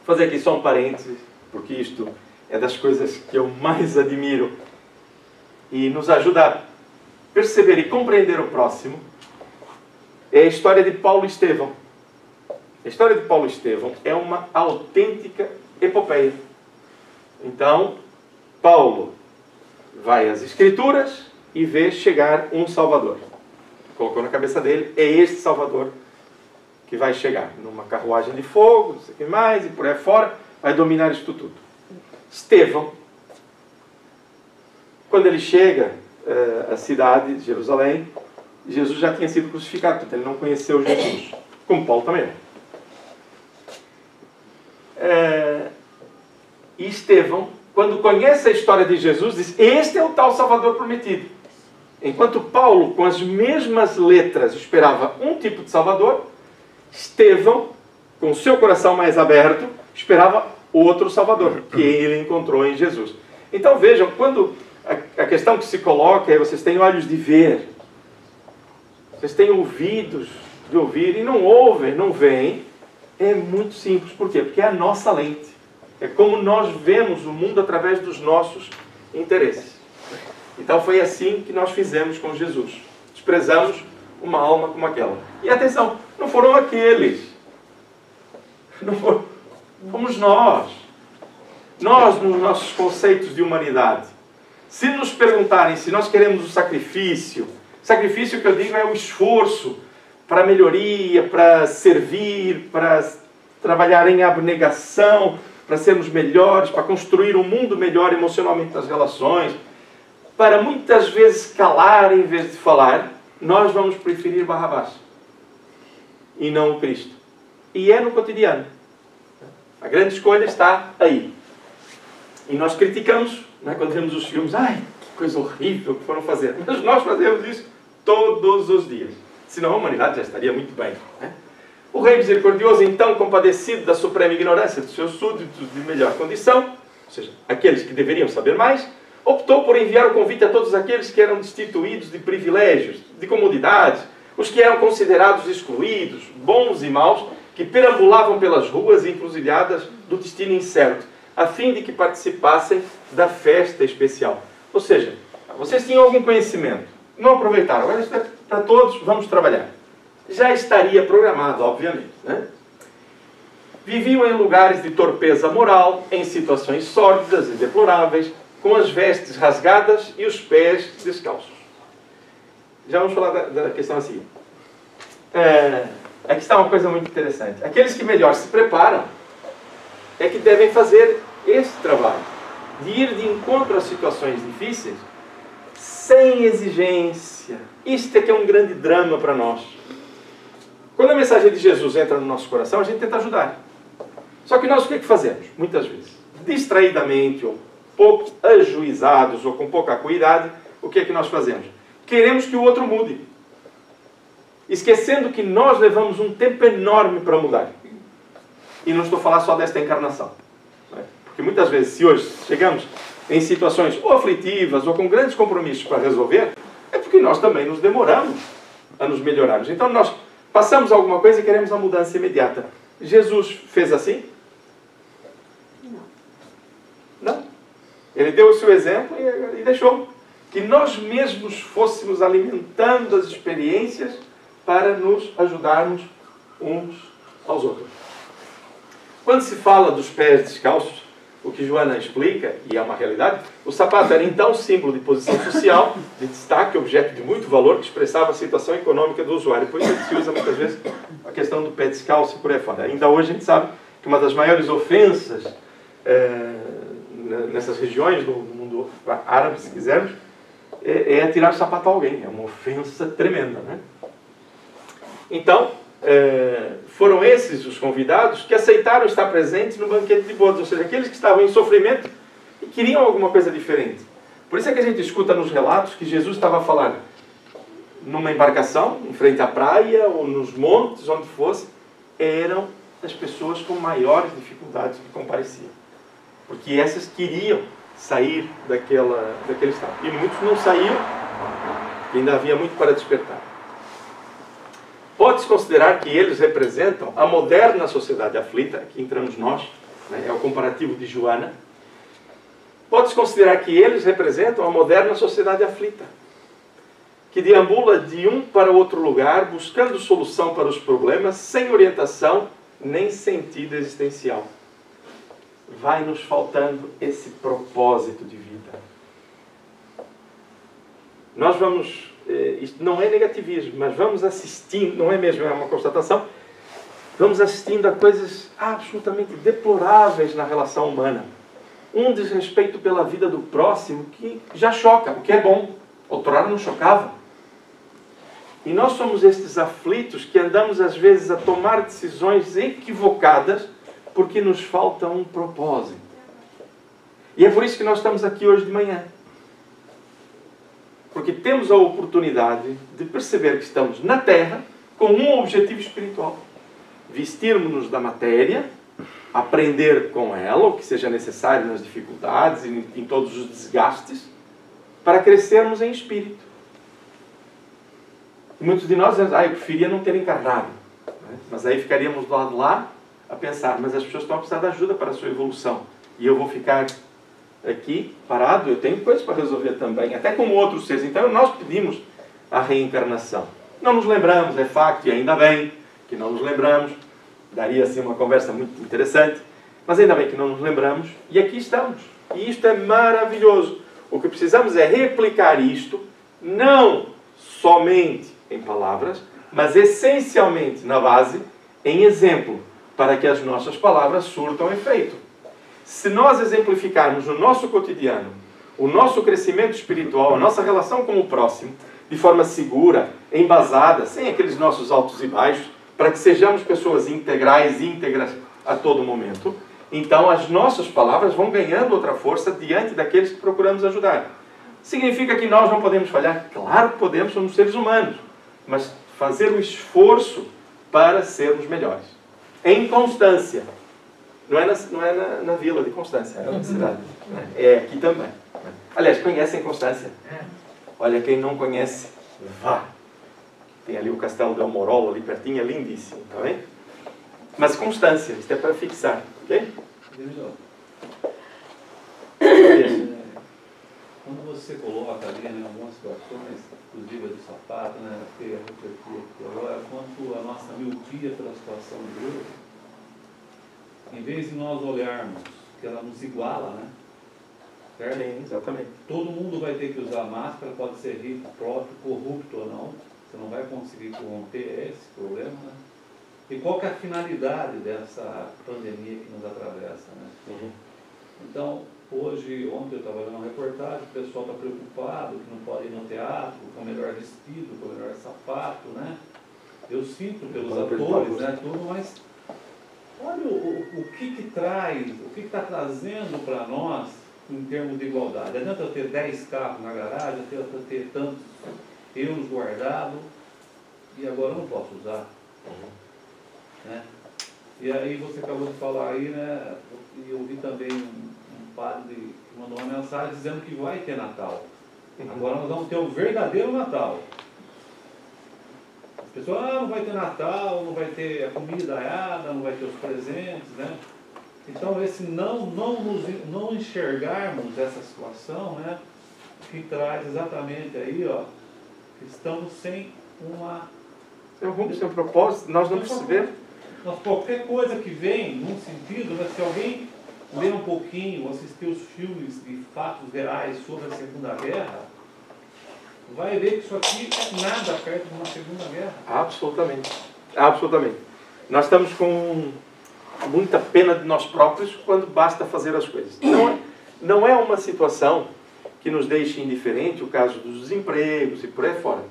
Vou fazer aqui só um parênteses, porque isto é das coisas que eu mais admiro e nos ajuda a perceber e compreender o próximo. É a história de Paulo e Estevão. A história de Paulo e Estevão é uma autêntica epopeia. Então, Paulo vai às Escrituras e vê chegar um Salvador. Colocou na cabeça dele: é este Salvador que vai chegar numa carruagem de fogo, não sei o que mais, e por aí fora, vai dominar isto tudo. Estevão, quando ele chega à cidade de Jerusalém, Jesus já tinha sido crucificado, portanto ele não conheceu Jesus, como Paulo também não. E Estevão, quando conhece a história de Jesus, diz: este é o tal Salvador prometido. Enquanto Paulo, com as mesmas letras, esperava um tipo de Salvador, Estevão, com o seu coração mais aberto, esperava outro Salvador, que ele encontrou em Jesus. Então vejam, quando a questão que se coloca é: vocês têm olhos de ver, vocês têm ouvidos de ouvir e não ouvem, não veem, é muito simples. Por quê? Porque é a nossa lente. É como nós vemos o mundo através dos nossos interesses. Então foi assim que nós fizemos com Jesus. Desprezamos uma alma como aquela. E atenção, não foram aqueles. Não foram, fomos nós. Nós, nos nossos conceitos de humanidade. Se nos perguntarem se nós queremos o sacrifício que eu digo é o esforço para melhoria, para servir, para trabalhar em abnegação, para sermos melhores, para construir um mundo melhor emocionalmente nas relações. para muitas vezes calar em vez de falar, nós vamos preferir Barrabás e não o Cristo. E é no cotidiano. A grande escolha está aí. E nós criticamos, não é? Quando vemos os filmes, ai, que coisa horrível que foram fazer. Mas nós fazemos isso todos os dias. Senão a humanidade já estaria muito bem. Não é? O rei misericordioso, então, compadecido da suprema ignorância dos seus súditos de melhor condição, ou seja, aqueles que deveriam saber mais, optou por enviar o convite a todos aqueles que eram destituídos de privilégios, de comodidades, os que eram considerados excluídos, bons e maus, que perambulavam pelas ruas e encruzilhadas do destino incerto, a fim de que participassem da festa especial. Ou seja, vocês tinham algum conhecimento, não aproveitaram, agora isso é para todos, vamos trabalhar. Já estaria programado, obviamente. Né? Viviam em lugares de torpeza moral, em situações sórdidas e deploráveis, com as vestes rasgadas e os pés descalços. Já vamos falar da questão a seguir. Aqui está uma coisa muito interessante. Aqueles que melhor se preparam é que devem fazer esse trabalho, de ir de encontro às situações difíceis, sem exigência. Isto é que é um grande drama para nós. Quando a mensagem de Jesus entra no nosso coração, a gente tenta ajudar. Só que nós o que é que fazemos? Muitas vezes, distraidamente, ou pouco ajuizados, ou com pouca acuidade, o que é que nós fazemos? Queremos que o outro mude. Esquecendo que nós levamos um tempo enorme para mudar. E não estou a falar só desta encarnação. Porque muitas vezes, se hoje chegamos em situações ou aflitivas, ou com grandes compromissos para resolver, é porque nós também nos demoramos a nos melhorarmos. Então nós passamos alguma coisa e queremos a mudança imediata. Jesus fez assim? Não. Ele deu o seu exemplo e deixou que nós mesmos fôssemos alimentando as experiências para nos ajudarmos uns aos outros. Quando se fala dos pés descalços, o que Joana explica, e é uma realidade, o sapato era então símbolo de posição social, de destaque, objeto de muito valor, que expressava a situação econômica do usuário. Por isso se usa muitas vezes a questão do pé descalço e por aí fora. Ainda hoje a gente sabe que uma das maiores ofensas nessas regiões do mundo árabe, se quisermos, é atirar sapato a alguém. É uma ofensa tremenda, né? Então, foram esses os convidados que aceitaram estar presentes no banquete de bodas, ou seja, aqueles que estavam em sofrimento e queriam alguma coisa diferente. Por isso é que a gente escuta nos relatos que Jesus estava a falar numa embarcação, em frente à praia, ou nos montes, onde fosse, eram as pessoas com maiores dificuldades que compareciam. Porque essas queriam sair daquele estado. E muitos não saíam, porque ainda havia muito para despertar. Pode-se considerar que eles representam a moderna sociedade aflita, aqui entramos nós, né, é o comparativo de Joana. Pode-se considerar que eles representam a moderna sociedade aflita, que deambula de um para outro lugar, buscando solução para os problemas, sem orientação nem sentido existencial. Vai nos faltando esse propósito de vida. Nós vamos... Isto não é negativismo, mas vamos assistindo, não é mesmo, é uma constatação, vamos assistindo a coisas absolutamente deploráveis na relação humana. Um desrespeito pela vida do próximo que já choca, o que é bom. Outrora não chocava. E nós somos estes aflitos que andamos às vezes a tomar decisões equivocadas porque nos falta um propósito. E é por isso que nós estamos aqui hoje de manhã. Porque temos a oportunidade de perceber que estamos na Terra com um objetivo espiritual. Vestirmos-nos da matéria, aprender com ela, o que seja necessário nas dificuldades e em todos os desgastes, para crescermos em espírito. E muitos de nós dizem, eu preferia não ter encarnado. Mas aí ficaríamos do lado de lá a pensar, mas as pessoas estão a precisar de ajuda para a sua evolução. E eu vou ficar aqui parado, eu tenho coisas para resolver também, até como outros seres. Então nós pedimos a reencarnação. Não nos lembramos, é facto, e ainda bem que não nos lembramos. Daria assim uma conversa muito interessante, mas ainda bem que não nos lembramos, e aqui estamos. E isto é maravilhoso. O que precisamos é replicar isto, não somente em palavras, mas essencialmente na base, em exemplo, para que as nossas palavras surtam efeito. Se nós exemplificarmos no nosso cotidiano o nosso crescimento espiritual, a nossa relação com o próximo, de forma segura, embasada, sem aqueles nossos altos e baixos, para que sejamos pessoas integrais, íntegras a todo momento, então as nossas palavras vão ganhando outra força diante daqueles que procuramos ajudar. Significa que nós não podemos falhar? Claro que podemos, somos seres humanos, mas fazer o esforço para sermos melhores. Em Constância. Não é na vila de Constância, é na cidade. É aqui também. Aliás, conhecem Constância? Olha, quem não conhece, vá. Tem ali o Castelo de Almorol, ali pertinho, é lindíssimo, tá bem? Mas Constância, isto é para fixar, ok? Quando você coloca ali em algumas situações, inclusive a do sapato, né, que eu refleti aqui agora, quanto a nossa miopia pela situação do grupo, em vez de nós olharmos que ela nos iguala, né? Certo? Sim, exatamente. Todo mundo vai ter que usar máscara, pode ser rico, próprio, corrupto ou não. Você não vai conseguir corromper esse problema, né? E qual que é a finalidade dessa pandemia que nos atravessa, né? Uhum. Então, ontem eu estava vendo uma reportagem, o pessoal está preocupado que não pode ir no teatro com o melhor vestido, com o melhor sapato, né? Eu sinto pelos atores, né, tudo, mas olha o que traz, o que está trazendo para nós em termos de igualdade. Adianta eu ter 10 carros na garagem, adianta eu ter tantos euros guardados, e agora eu não posso usar. Né? E aí você acabou de falar aí, né, e eu vi também um padre que mandou uma mensagem dizendo que vai ter Natal. Agora nós vamos ter um verdadeiro Natal. As pessoas, não vai ter Natal, não vai ter a comida aiada, não vai ter os presentes, né? Então esse não enxergarmos essa situação, né, que traz exatamente aí, ó, que estamos sem uma... Sem rumo, sem propósito, nós não percebemos. Qualquer coisa que vem num sentido, né, se alguém ler um pouquinho, assistir os filmes de fatos reais sobre a Segunda Guerra, vai ver que isso aqui é nada perto de uma Segunda Guerra. Absolutamente. Absolutamente. Nós estamos com muita pena de nós próprios quando basta fazer as coisas. Não é uma situação que nos deixe indiferente, o caso dos desempregos e por aí fora.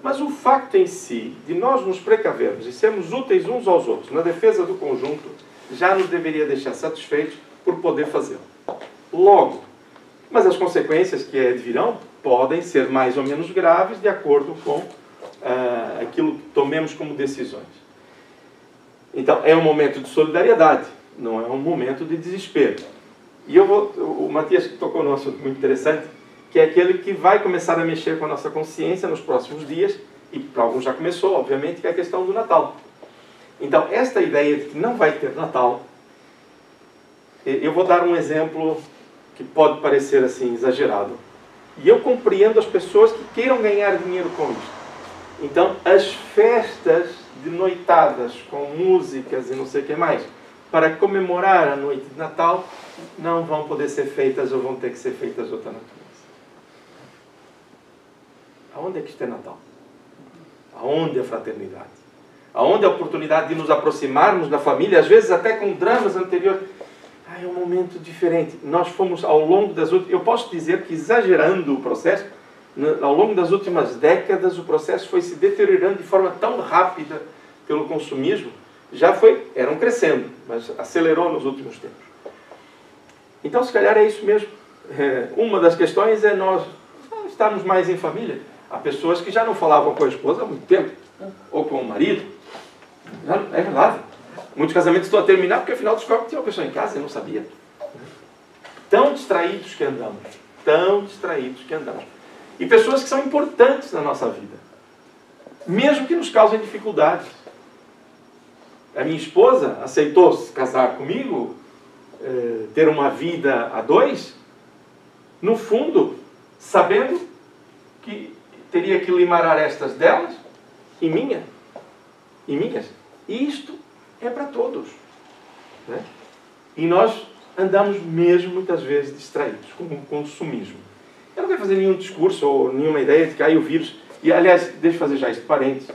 Mas o facto em si de nós nos precavermos e sermos úteis uns aos outros na defesa do conjunto já nos deveria deixar satisfeitos por poder fazê-lo. Logo, mas as consequências que advirão podem ser mais ou menos graves de acordo com aquilo que tomemos como decisões. Então, é um momento de solidariedade, não é um momento de desespero. E o Matias tocou num assunto muito interessante, que é aquele que vai começar a mexer com a nossa consciência nos próximos dias, e para alguns já começou, obviamente, que é a questão do Natal. Então, esta ideia de que não vai ter Natal, eu vou dar um exemplo que pode parecer assim exagerado. E eu compreendo as pessoas que queiram ganhar dinheiro com isto. Então, as festas de noitadas com músicas e não sei o que mais, para comemorar a noite de Natal, não vão poder ser feitas ou vão ter que ser feitas de outra natureza. Aonde é que isto é Natal? Aonde é a fraternidade? Aonde é a oportunidade de nos aproximarmos da família, às vezes até com dramas anteriores? É um momento diferente. Nós fomos ao longo das últimas... Eu posso dizer que, exagerando o processo, ao longo das últimas décadas, o processo foi se deteriorando de forma tão rápida pelo consumismo. Eram crescendo, mas acelerou nos últimos tempos. Então, se calhar é isso mesmo. Uma das questões é nós estarmos mais em família. Há pessoas que já não falavam com a esposa há muito tempo, ou com o marido. É verdade. Muitos casamentos estão a terminar porque afinal descobre que tinha uma pessoa em casa e não sabia. Tão distraídos que andamos. Tão distraídos que andamos. E pessoas que são importantes na nossa vida. Mesmo que nos causem dificuldades. A minha esposa aceitou se casar comigo, ter uma vida a dois, no fundo, sabendo que teria que limar arestas delas e minhas. E isto é para todos. Né? E nós andamos mesmo muitas vezes distraídos com o consumismo. Eu não quero fazer nenhum discurso ou nenhuma ideia de que o vírus... E, aliás, deixa eu fazer já este parênteses.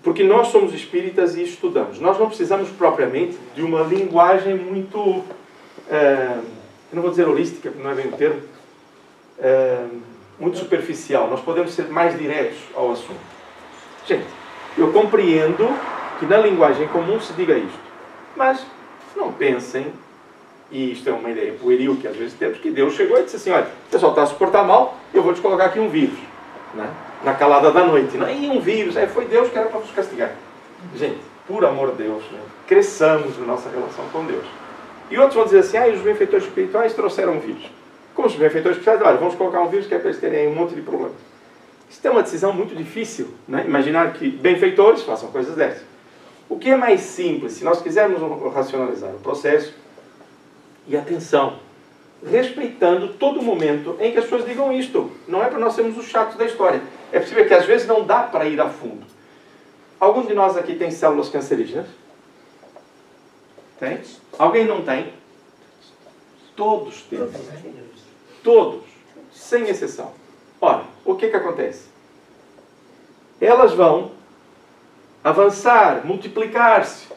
Porque nós somos espíritas e estudamos. Nós não precisamos propriamente de uma linguagem muito eu não vou dizer holística, porque não é bem o termo, muito superficial. Nós podemos ser mais diretos ao assunto. Gente, eu compreendo que na linguagem comum se diga isto, mas não pensem, e isto é uma ideia pueril que às vezes temos, que Deus chegou e disse assim, olha, o pessoal está a se portar mal, eu vou te colocar aqui um vírus, né? Na calada da noite. Né? E um vírus, foi Deus que era para vos castigar. Gente, por amor de Deus, né? Cresçamos na nossa relação com Deus. E outros vão dizer assim, os benfeitores espirituais trouxeram um vírus. Como os benfeitores espirituais, olha, vamos colocar um vírus que é para eles terem aí um monte de problemas. Isso é uma decisão muito difícil, né? Imaginar que benfeitores façam coisas dessas. O que é mais simples, se nós quisermos racionalizar o processo, e atenção, respeitando todo momento em que as pessoas digam isto. Não é para nós sermos os chatos da história. É possível que às vezes não dá para ir a fundo. Algum de nós aqui tem células cancerígenas? Tem? Alguém não tem? Todos têm. Todos. Sem exceção. Ora, o que acontece? Elas vão avançar, multiplicar-se,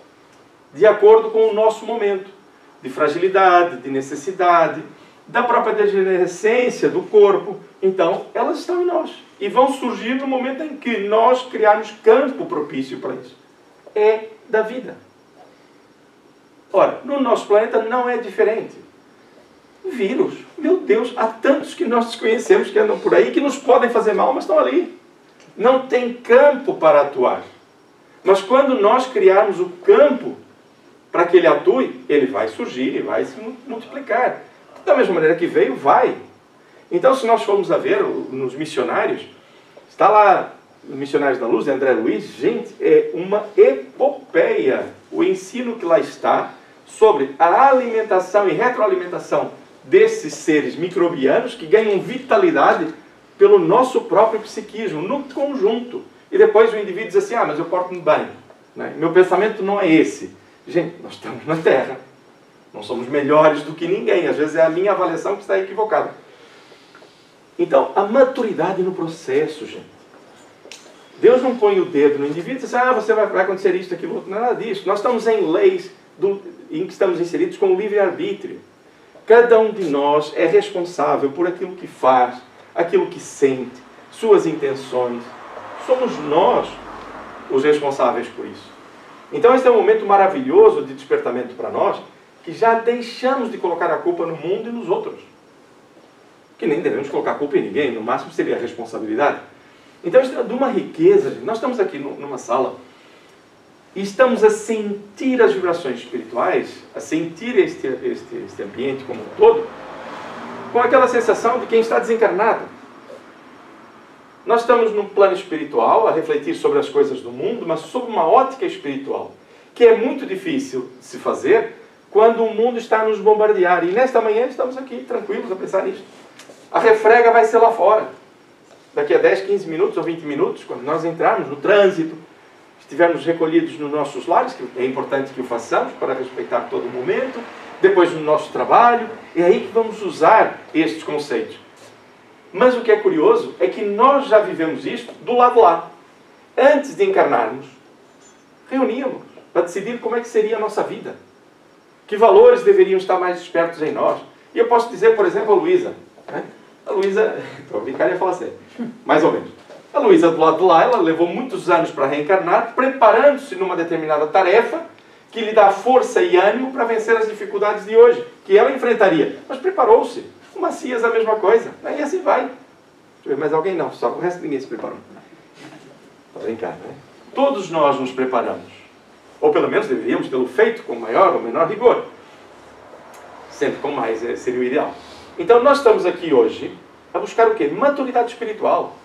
de acordo com o nosso momento de fragilidade, de necessidade, da própria degenerescência do corpo. Então, elas estão em nós. E vão surgir no momento em que nós criarmos campo propício para isso. É da vida. Ora, no nosso planeta não é diferente. Vírus, meu Deus, há tantos que nós desconhecemos que andam por aí, que nos podem fazer mal, mas estão ali. Não tem campo para atuar. Mas quando nós criarmos o campo para que ele atue, ele vai surgir e vai se multiplicar. Da mesma maneira que veio, vai. Então, se nós formos a ver nos missionários, está lá, Missionários da Luz, de André Luiz, gente, é uma epopeia o ensino que lá está sobre a alimentação e retroalimentação desses seres microbianos que ganham vitalidade pelo nosso próprio psiquismo, no conjunto. E depois o indivíduo diz assim, mas eu porto-me bem. Né? Meu pensamento não é esse. Gente, nós estamos na Terra. Não somos melhores do que ninguém. Às vezes é a minha avaliação que está equivocada. Então, a maturidade no processo, gente. Deus não põe o dedo no indivíduo e diz, você vai acontecer isto, aquilo, outro. Nada disso. Nós estamos em leis em que estamos inseridos com o livre-arbítrio. Cada um de nós é responsável por aquilo que faz, aquilo que sente, suas intenções. Somos nós os responsáveis por isso. Então, este é um momento maravilhoso de despertamento para nós, que já deixamos de colocar a culpa no mundo e nos outros. Que nem devemos colocar a culpa em ninguém, no máximo seria a responsabilidade. Então, isso é de uma riqueza. Nós estamos aqui numa sala e estamos a sentir as vibrações espirituais, a sentir este ambiente como um todo, com aquela sensação de quem está desencarnado. Nós estamos num plano espiritual, a refletir sobre as coisas do mundo, mas sob uma ótica espiritual, que é muito difícil de se fazer quando o mundo está a nos bombardear. E nesta manhã estamos aqui, tranquilos, a pensar nisto. A refrega vai ser lá fora. Daqui a 10, 15 minutos ou 20 minutos, quando nós entrarmos no trânsito, estivermos recolhidos nos nossos lares, que é importante que o façamos para respeitar todo o momento, depois no nosso trabalho, é aí que vamos usar estes conceitos. Mas o que é curioso é que nós já vivemos isto do lado lá. Antes de encarnarmos, reuníamos para decidir como é que seria a nossa vida. Que valores deveriam estar mais despertos em nós. E eu posso dizer, por exemplo, a Luísa. Né? A Luísa, estou a brincar e a falar sério, mais ou menos. A Luísa do lado de lá, ela levou muitos anos para reencarnar, preparando-se numa determinada tarefa que lhe dá força e ânimo para vencer as dificuldades de hoje, que ela enfrentaria. Mas preparou-se. O Macias a mesma coisa. E assim vai. Deixa eu ver, mais alguém não. Só o resto ninguém se preparou. Para brincar, né? Todos nós nos preparamos. Ou pelo menos deveríamos tê-lo feito com maior ou menor rigor. Sempre com mais seria o ideal. Então nós estamos aqui hoje a buscar o quê? Maturidade espiritual.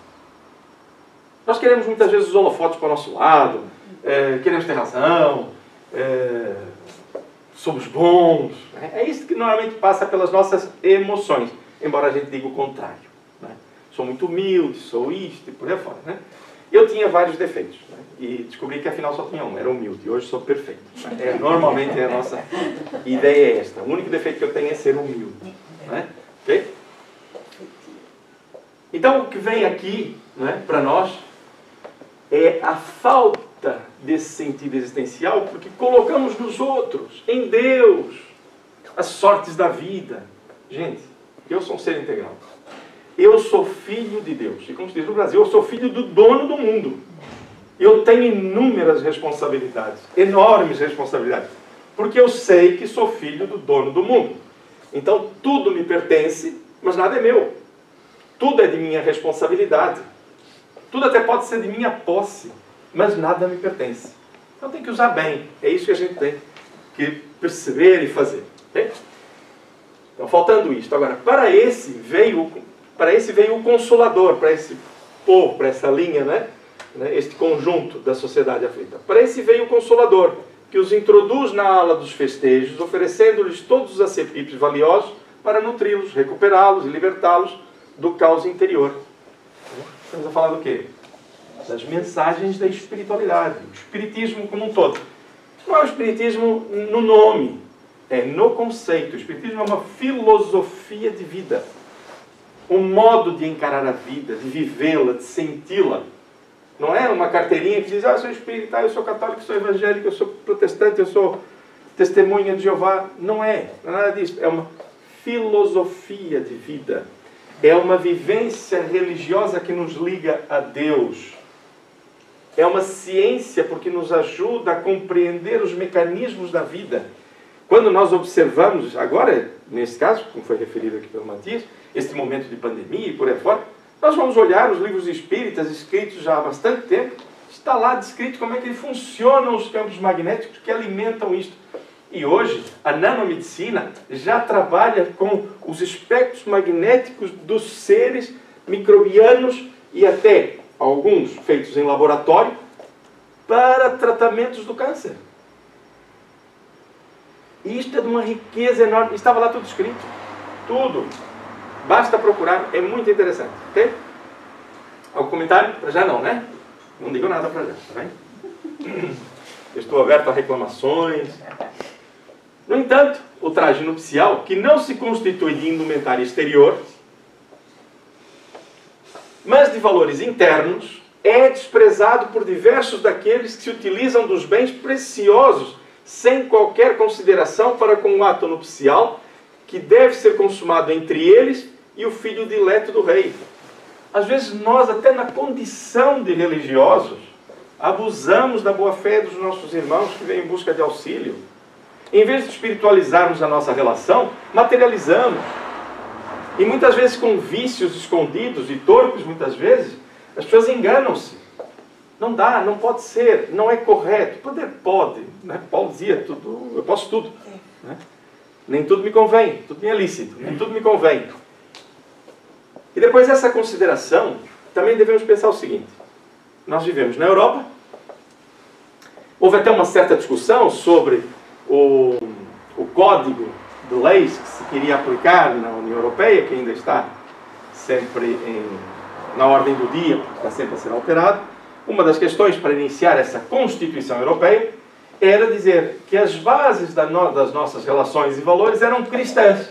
Nós queremos muitas vezes os holofotes para o nosso lado, queremos ter razão, somos bons. É isso que normalmente passa pelas nossas emoções, embora a gente diga o contrário. Né? Sou muito humilde, sou isto e por aí fora. Né? Eu tinha vários defeitos, né? E descobri que afinal só tinha um, era humilde, e hoje sou perfeito. Né? Normalmente a nossa ideia é esta, o único defeito que eu tenho é ser humilde. Né? Okay? Então o que vem aqui, né, para nós é a falta desse sentido existencial, porque colocamos nos outros, em Deus, as sortes da vida, Gente, eu sou um ser integral. Eu sou filho de Deus. E como se diz no Brasil, eu sou filho do dono do mundo. Eu tenho inúmeras responsabilidades, enormes responsabilidades. Porque eu sei que sou filho do dono do mundo. Então tudo me pertence, mas nada é meu. Tudo é de minha responsabilidade. Tudo até pode ser de minha posse, mas nada me pertence. Então tem que usar bem. É isso que a gente tem que perceber e fazer. Okay? Então, faltando isto. Agora, para esse veio o Consolador, para esse povo, para essa linha, né? Este conjunto da sociedade aflita. Para esse veio o Consolador, que os introduz na ala dos festejos, oferecendo-lhes todos os acepipes valiosos para nutri-los, recuperá-los e libertá-los do caos interior. Estamos a falar do quê? Das mensagens da espiritualidade, do espiritismo como um todo. Não é o espiritismo no nome, é no conceito. O espiritismo é uma filosofia de vida. Um modo de encarar a vida, de vivê-la, de senti-la. Não é uma carteirinha que diz, eu sou espírita, eu sou católico, eu sou evangélico, eu sou protestante, eu sou testemunha de Jeová. Não é nada disso. É uma filosofia de vida. É uma vivência religiosa que nos liga a Deus. É uma ciência porque nos ajuda a compreender os mecanismos da vida. Quando nós observamos, agora, nesse caso, como foi referido aqui pelo Matias, este momento de pandemia e por aí fora, nós vamos olhar os livros espíritas escritos já há bastante tempo, está lá descrito como é que funcionam os campos magnéticos que alimentam isto. E hoje, a nanomedicina já trabalha com os espectros magnéticos dos seres microbianos e até alguns feitos em laboratório para tratamentos do câncer. E isto é de uma riqueza enorme. Estava lá tudo escrito. Tudo. Basta procurar. É muito interessante. Ok? Algum comentário? Para já não, né? Não digo nada para já. Tá bem? Eu estou aberto a reclamações. No entanto, o traje nupcial, que não se constitui de indumentária exterior, mas de valores internos, é desprezado por diversos daqueles que se utilizam dos bens preciosos sem qualquer consideração para com o ato nupcial que deve ser consumado entre eles e o filho dileto do rei. Às vezes nós, até na condição de religiosos, abusamos da boa-fé dos nossos irmãos que vêm em busca de auxílio. Em vez de espiritualizarmos a nossa relação, materializamos. E muitas vezes com vícios escondidos e torpes, muitas vezes, as pessoas enganam-se. Não dá, não pode ser, não é correto. Poder pode, né? Paulo dizia, tudo, eu posso tudo. Né? Nem tudo me convém, tudo me é lícito, nem tudo me convém. E depois dessa consideração, também devemos pensar o seguinte. Nós vivemos na Europa. Houve até uma certa discussão sobre o código de leis que se queria aplicar na União Europeia, que ainda está sempre na ordem do dia, porque está sempre a ser alterado. Uma das questões para iniciar essa Constituição Europeia era dizer que as bases das nossas relações e valores eram cristãs.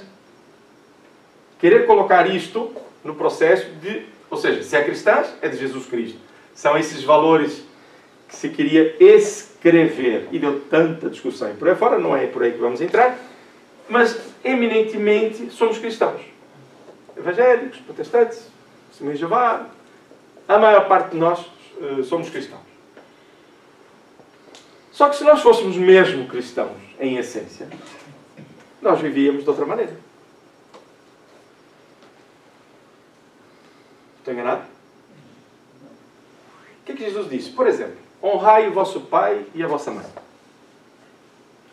Querer colocar isto no processo de... Ou seja, se é cristãs, é de Jesus Cristo. São esses valores que se queria escrever. E deu tanta discussão. E por aí fora, não é por aí que vamos entrar. Mas, eminentemente, somos cristãos. Evangélicos, protestantes, testemunhas de Jeová. A maior parte de nós somos cristãos. Só que se nós fôssemos mesmo cristãos, em essência, nós vivíamos de outra maneira. Estou enganado? O que é que Jesus disse? Por exemplo, honrai o vosso pai e a vossa mãe.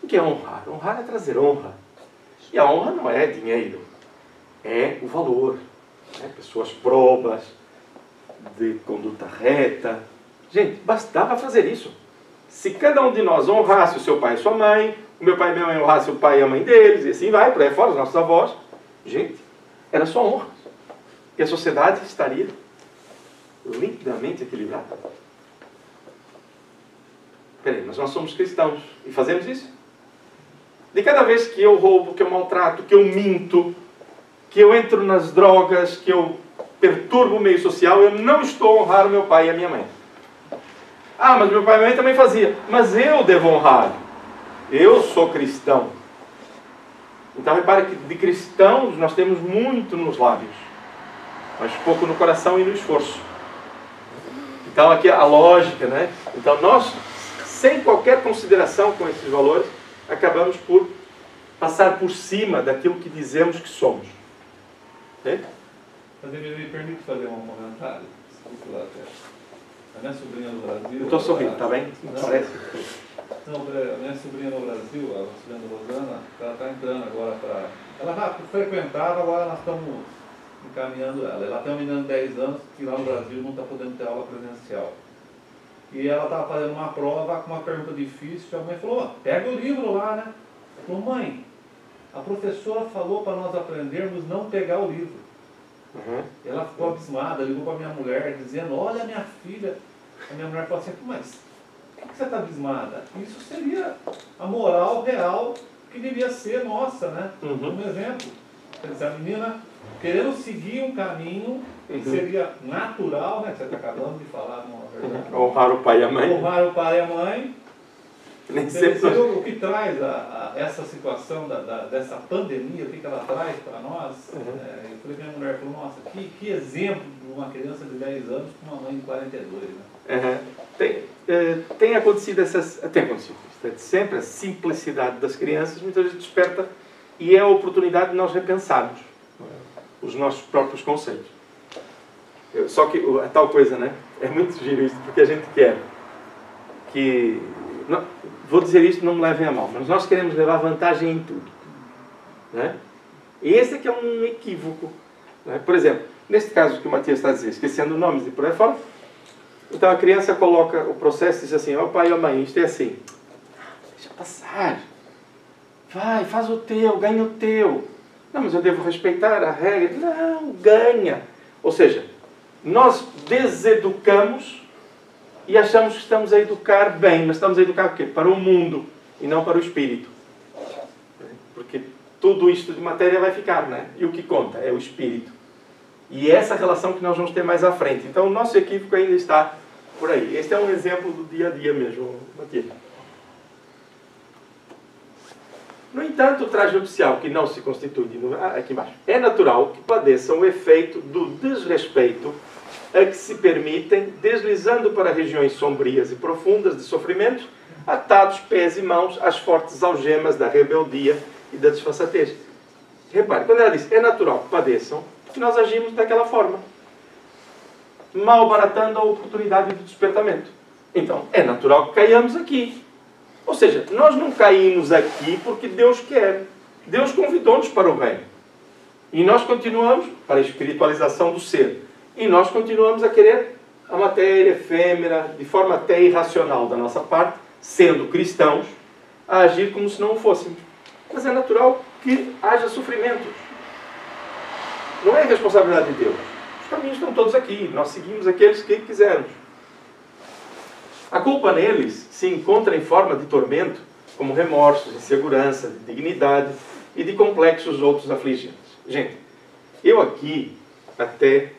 O que é honrar? Honrar é trazer honra. E a honra não é dinheiro. É o valor. É pessoas probas, de conduta reta. Gente, bastava fazer isso. Se cada um de nós honrasse o seu pai e sua mãe, o meu pai e minha mãe honrasse o pai e a mãe deles, e assim vai, por aí fora, os nossos avós, gente, era só honra. E a sociedade estaria lindamente equilibrada. Peraí, mas nós somos cristãos e fazemos isso? De cada vez que eu roubo, que eu maltrato, que eu minto, que eu entro nas drogas, que eu perturbo o meio social, eu não estou a honrar o meu pai e a minha mãe. Ah, mas meu pai e minha mãe também fazia. Mas eu devo honrar. Eu sou cristão. Então repare que de cristãos nós temos muito nos lábios, mas pouco no coração e no esforço. Então aqui a lógica, né? Então nós, sem qualquer consideração com esses valores, acabamos por passar por cima daquilo que dizemos que somos. Okay? Mas me permite fazer um comentário? Desculpe lá, a minha sobrinha no Brasil... Eu estou sorrindo, está bem? Não, parece. Não, a minha sobrinha no Brasil, a sobrinha Rosana, ela está entrando agora para... Ela já frequentava, agora nós estamos encaminhando ela. Ela tem uma menina de 10 anos que lá no Brasil não está podendo ter aula presencial. E ela estava fazendo uma prova com uma pergunta difícil, a mãe falou, pega o livro lá, né? Ela falou, mãe, a professora falou para nós aprendermos não pegar o livro. Ela ficou abismada, ligou para minha mulher, dizendo, olha minha filha. A minha mulher falou assim, mas por que você está abismada? Isso seria a moral real que devia ser nossa, né? Um exemplo. Quer dizer, a menina querendo seguir um caminho que seria natural, né? Que você está acabando de falar, não é verdade? Honrar o pai e a mãe. Honrar o pai e a mãe. Nem sempre... O que traz essa situação dessa pandemia, o que ela traz para nós? Eu falei para minha mulher, falou, nossa, que exemplo de uma criança de 10 anos com uma mãe de 42, né? Tem acontecido sempre a simplicidade das crianças, muitas vezes desperta, e é a oportunidade de nós repensarmos os nossos próprios conceitos. Só que a tal coisa, né? É muito giro isso, porque a gente quer que... Não, vou dizer isto, não me levem a mal, mas nós queremos levar vantagem em tudo, né? E esse é que é um equívoco, né? Por exemplo, neste caso que o Matias está a dizer, esquecendo nomes e por aí fora, então a criança coloca o processo e diz assim, ó pai, ó mãe, isto é assim, deixa passar, vai, faz o teu, ganha o teu, não, mas eu devo respeitar a regra, não, ganha, ou seja, nós deseducamos e achamos que estamos a educar bem, mas estamos a educar o quê? Para o mundo e não para o espírito. Porque tudo isto de matéria vai ficar, né? E o que conta é o espírito. E é essa relação que nós vamos ter mais à frente. Então o nosso equívoco ainda está por aí. Este é um exemplo do dia a dia mesmo, Matias. No entanto, o traje nupcial que não se constitui, aqui embaixo, é natural que padeçam o efeito do desrespeito a que se permitem, deslizando para regiões sombrias e profundas de sofrimento, atados pés e mãos às fortes algemas da rebeldia e da desfaçatez. Repare, quando ela diz, é natural que padeçam, porque nós agimos daquela forma, malbaratando a oportunidade do despertamento. Então, é natural que caiamos aqui. Ou seja, nós não caímos aqui porque Deus quer. Deus convidou-nos para o bem. E nós continuamos para a espiritualização do ser. E nós continuamos a querer a matéria efêmera, de forma até irracional da nossa parte, sendo cristãos, a agir como se não o fôssemos. Mas é natural que haja sofrimento. Não é responsabilidade de Deus. Os caminhos estão todos aqui. Nós seguimos aqueles que quisermos. A culpa neles se encontra em forma de tormento, como remorsos, insegurança, de dignidade e de complexos outros afligidos. Gente, eu aqui até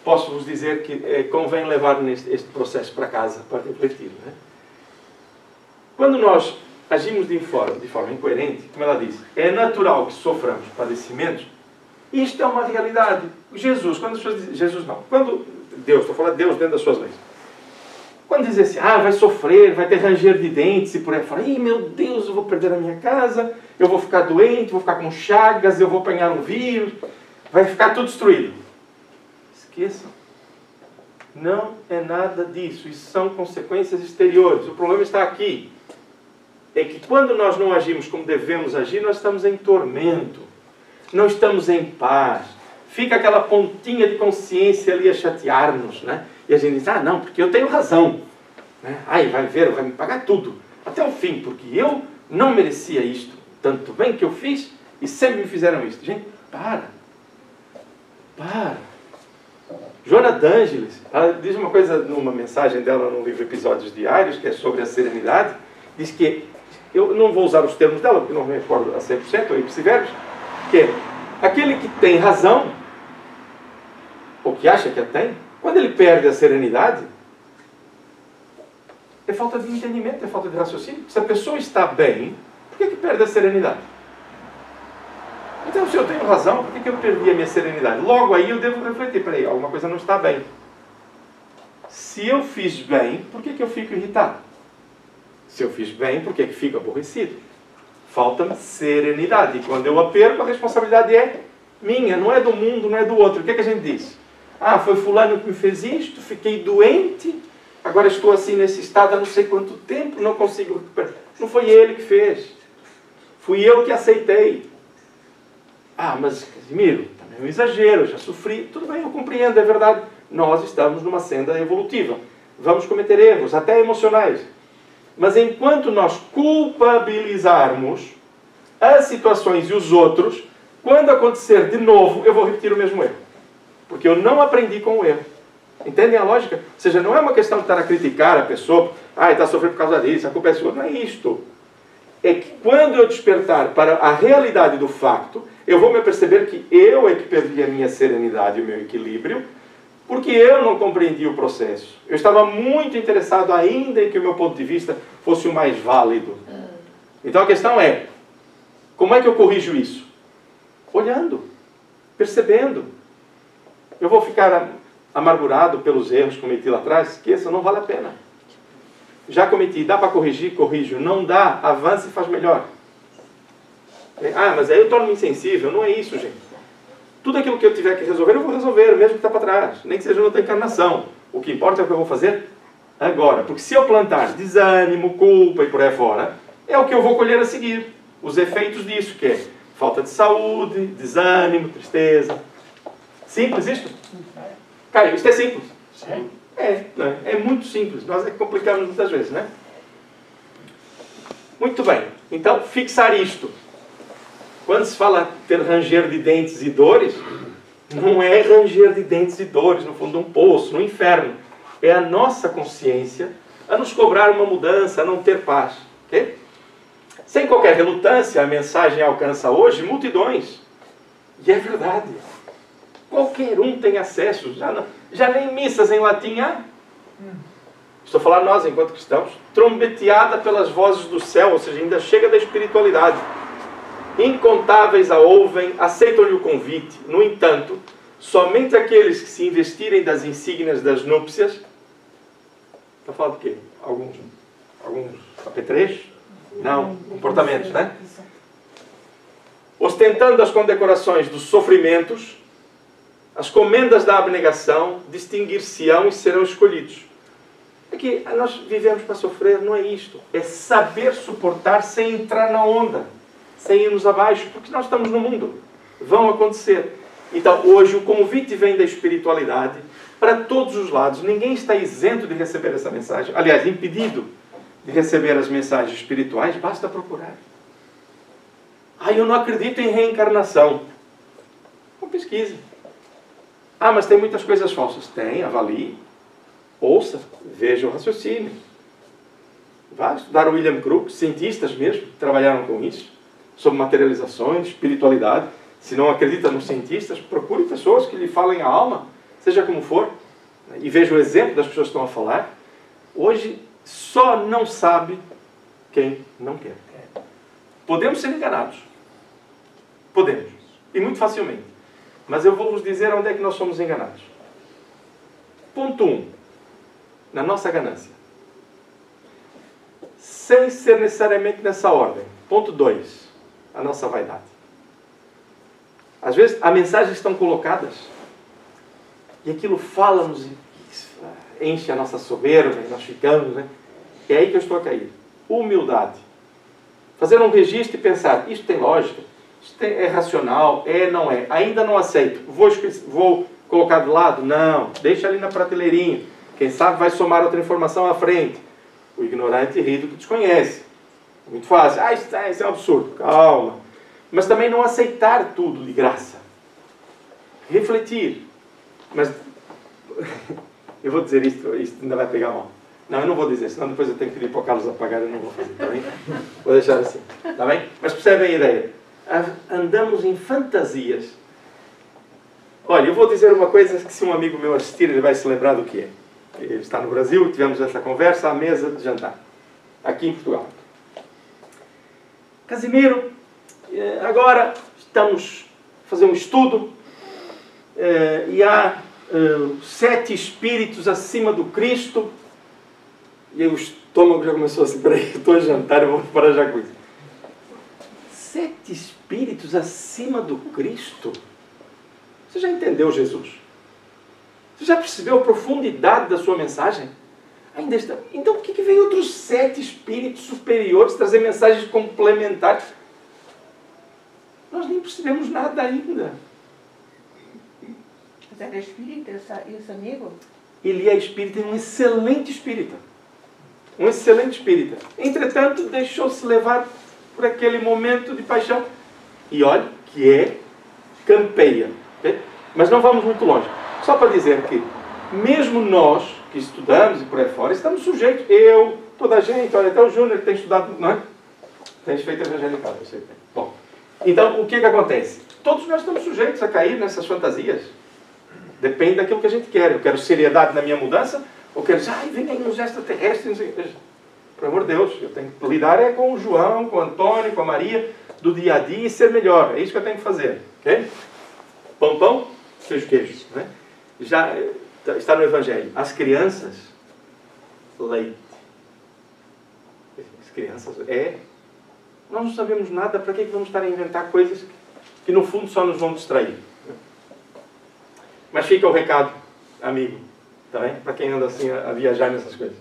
posso vos dizer que convém levar este processo para casa para refletir. Né? Quando nós agimos de forma incoerente, como ela disse, é natural que soframos padecimentos. Isto é uma realidade. Jesus, quando as pessoas dizem, Jesus não, quando Deus, estou falando de Deus dentro das suas leis, quando dizem assim, vai sofrer, vai ter ranger de dentes e por aí fora, meu Deus, eu vou perder a minha casa, eu vou ficar doente, vou ficar com chagas, eu vou apanhar um vírus, vai ficar tudo destruído. Esqueçam. Não é nada disso. Isso são consequências exteriores. O problema está aqui. É que quando nós não agimos como devemos agir, nós estamos em tormento. Não estamos em paz. Fica aquela pontinha de consciência ali a chatear-nos, né? E a gente diz, não, porque eu tenho razão. Né? Vai ver, vai me pagar tudo. Até o fim, porque eu não merecia isto. Tanto bem que eu fiz e sempre me fizeram isto. Gente, para. Joana D'Angelis, ela diz uma coisa numa mensagem dela no livro Episódios Diários, que é sobre a serenidade, diz que, eu não vou usar os termos dela, porque não me recordo a 100%, ou ipsiverbis, que é aquele que tem razão, ou que acha que a tem, quando ele perde a serenidade, é falta de entendimento, é falta de raciocínio. Se a pessoa está bem, por que perde a serenidade? Então, se eu tenho razão, por que eu perdi a minha serenidade? Logo aí eu devo refletir, peraí, alguma coisa não está bem. Se eu fiz bem, por que eu fico irritado? Se eu fiz bem, por que fico aborrecido? Falta-me serenidade. E quando eu a perco, a responsabilidade é minha, não é do mundo, não é do outro. O que é que a gente diz? Ah, foi fulano que me fez isto, fiquei doente, agora estou assim nesse estado há não sei quanto tempo, não consigo recuperar. Não foi ele que fez. Fui eu que aceitei. Ah, mas Casimiro, também é um exagero, eu já sofri. Tudo bem, eu compreendo, é verdade. Nós estamos numa senda evolutiva. Vamos cometer erros, até emocionais. Mas enquanto nós culpabilizarmos as situações e os outros, quando acontecer de novo, eu vou repetir o mesmo erro. Porque eu não aprendi com o erro. Entendem a lógica? Ou seja, não é uma questão de estar a criticar a pessoa. Ah, está sofrendo por causa disso, a culpa é sua. Não é isto. É que quando eu despertar para a realidade do facto, eu vou me perceber que eu é que perdi a minha serenidade e o meu equilíbrio, porque eu não compreendi o processo. Eu estava muito interessado ainda em que o meu ponto de vista fosse o mais válido. Então a questão é, como é que eu corrijo isso? Olhando, percebendo. Eu vou ficar amargurado pelos erros que cometi lá atrás? Esqueça, não vale a pena. Já cometi, dá para corrigir? Corrijo. Não dá, avance e faz melhor. Ah, mas aí eu torno-me insensível. Não é isso, gente. Tudo aquilo que eu tiver que resolver, eu vou resolver, mesmo que está para trás. Nem que seja noutra encarnação. O que importa é o que eu vou fazer agora. Porque se eu plantar desânimo, culpa e por aí fora, é o que eu vou colher a seguir. Os efeitos disso, que é falta de saúde, desânimo, tristeza. Simples isto? Caio, isto é simples. É muito simples. Nós é que complicamos muitas vezes, né? Muito bem. Então, fixar isto. Quando se fala ter ranger de dentes e dores, não é ranger de dentes e dores no fundo de um poço, no inferno. É a nossa consciência a nos cobrar uma mudança, a não ter paz. Okay? Sem qualquer relutância, a mensagem alcança hoje multidões. E é verdade. Qualquer um tem acesso. Já nem missas em latim há. Estou a falar nós, enquanto cristãos. Trombeteada pelas vozes do céu, ou seja, ainda chega da espiritualidade. Incontáveis a ouvem, aceitam-lhe o convite. No entanto, somente aqueles que se investirem das insígnias das núpcias... Está falando de quê? Alguns apetrechos? Não, comportamentos, né? Ostentando as condecorações dos sofrimentos, as comendas da abnegação, distinguir-se-ão e serão escolhidos. Aqui, nós vivemos para sofrer, não é isto. É saber suportar sem entrar na onda, sem irmos abaixo, porque nós estamos no mundo. Vão acontecer. Então, hoje, o convite vem da espiritualidade para todos os lados. Ninguém está isento de receber essa mensagem. Aliás, impedido de receber as mensagens espirituais, basta procurar. Ah, eu não acredito em reencarnação. Então, pesquise. Ah, mas tem muitas coisas falsas. Tem, avalie. Ouça, veja o raciocínio. Vá estudar o William Crookes, cientistas mesmo, que trabalharam com isso, sobre materializações, espiritualidade. Se não acredita nos cientistas, procure pessoas que lhe falem a alma, seja como for, e veja o exemplo das pessoas que estão a falar. Hoje, só não sabe quem não quer. Podemos ser enganados. Podemos. E muito facilmente. Mas eu vou vos dizer onde é que nós somos enganados. Ponto 1. Na nossa ganância. Sem ser necessariamente nessa ordem. Ponto 2. A nossa vaidade. Às vezes, as mensagens estão colocadas e aquilo fala-nos e enche a nossa soberba e nós ficamos, né? É aí que eu estou a cair. Humildade. Fazer um registro e pensar, isto tem lógica, isto é racional, não é. Ainda não aceito. Vou colocar de lado? Não. Deixa ali na prateleirinha. Quem sabe vai somar outra informação à frente. O ignorante ri do que desconhece. Muito fácil. Isso é um absurdo. Calma. Mas também não aceitar tudo de graça. Refletir. Mas eu vou dizer isto ainda vai pegar mal. Não, eu não vou dizer, senão depois eu tenho que pedir para o Carlos apagar, eu não vou fazer, está bem? Vou deixar assim, está bem? Mas percebem a ideia? Andamos em fantasias. Olha, eu vou dizer uma coisa que se um amigo meu assistir, ele vai se lembrar do que é. Ele está no Brasil, tivemos essa conversa à mesa de jantar, aqui em Portugal. Casimiro, agora estamos a fazer um estudo e há 7 espíritos acima do Cristo. E aí o estômago já começou assim, peraí, eu estou a jantar, eu vou parar já com isso. 7 espíritos acima do Cristo? Você já entendeu Jesus? Você já percebeu a profundidade da sua mensagem? Ainda está... Então por que vem outros 7 espíritos superiores trazer mensagens complementares? Nós nem percebemos nada ainda. Mas era espírita, esse amigo? Ele é espírita e um excelente espírita. Um excelente espírita. Entretanto, deixou-se levar por aquele momento de paixão. E olha que campeia. Okay? Mas não vamos muito longe. Só para dizer que, mesmo nós que estudamos e por aí fora, estamos sujeitos. Eu, toda a gente, olha, até o Júnior que tem estudado, não é? Tens feito evangelical, eu sei. Bom, então, o que acontece? Todos nós estamos sujeitos a cair nessas fantasias. Depende daquilo que a gente quer. Eu quero seriedade na minha mudança, ou quero dizer, vem aí uns extraterrestres. Por amor de Deus, eu tenho que lidar com o João, com o Antônio, com a Maria, do dia a dia e ser melhor. É isso que eu tenho que fazer. Okay? Pão, pão, queijo, queijo. Né? Já está no Evangelho. As crianças, leite. As crianças, nós não sabemos nada, para que vamos estar a inventar coisas que no fundo só nos vão distrair? Mas fica o recado, amigo, tá bem? Para quem anda assim a viajar nessas coisas.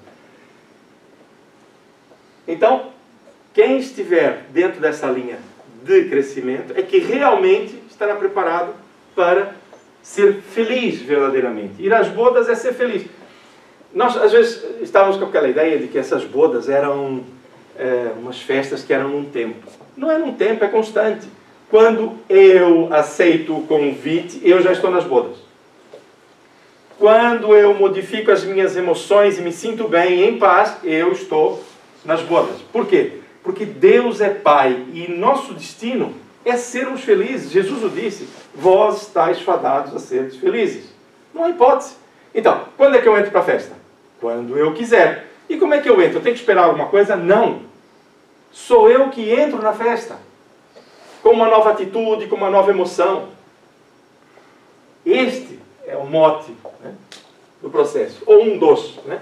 Então, quem estiver dentro dessa linha de crescimento é que realmente estará preparado para ser feliz verdadeiramente. Ir às bodas é ser feliz. Nós, às vezes, estávamos com aquela ideia de que essas bodas eram umas festas que eram num tempo. Não é num tempo, é constante. Quando eu aceito o convite, eu já estou nas bodas. Quando eu modifico as minhas emoções e me sinto bem, em paz, eu estou nas bodas. Por quê? Porque Deus é Pai e nosso destino é sermos felizes. Jesus o disse, vós estáis fadados a seres felizes. Não há hipótese. Então, quando é que eu entro para a festa? Quando eu quiser. E como é que eu entro? Eu tenho que esperar alguma coisa? Não. Sou eu que entro na festa. Com uma nova atitude, com uma nova emoção. Este é o mote, né, do processo. Ou um dos. Né?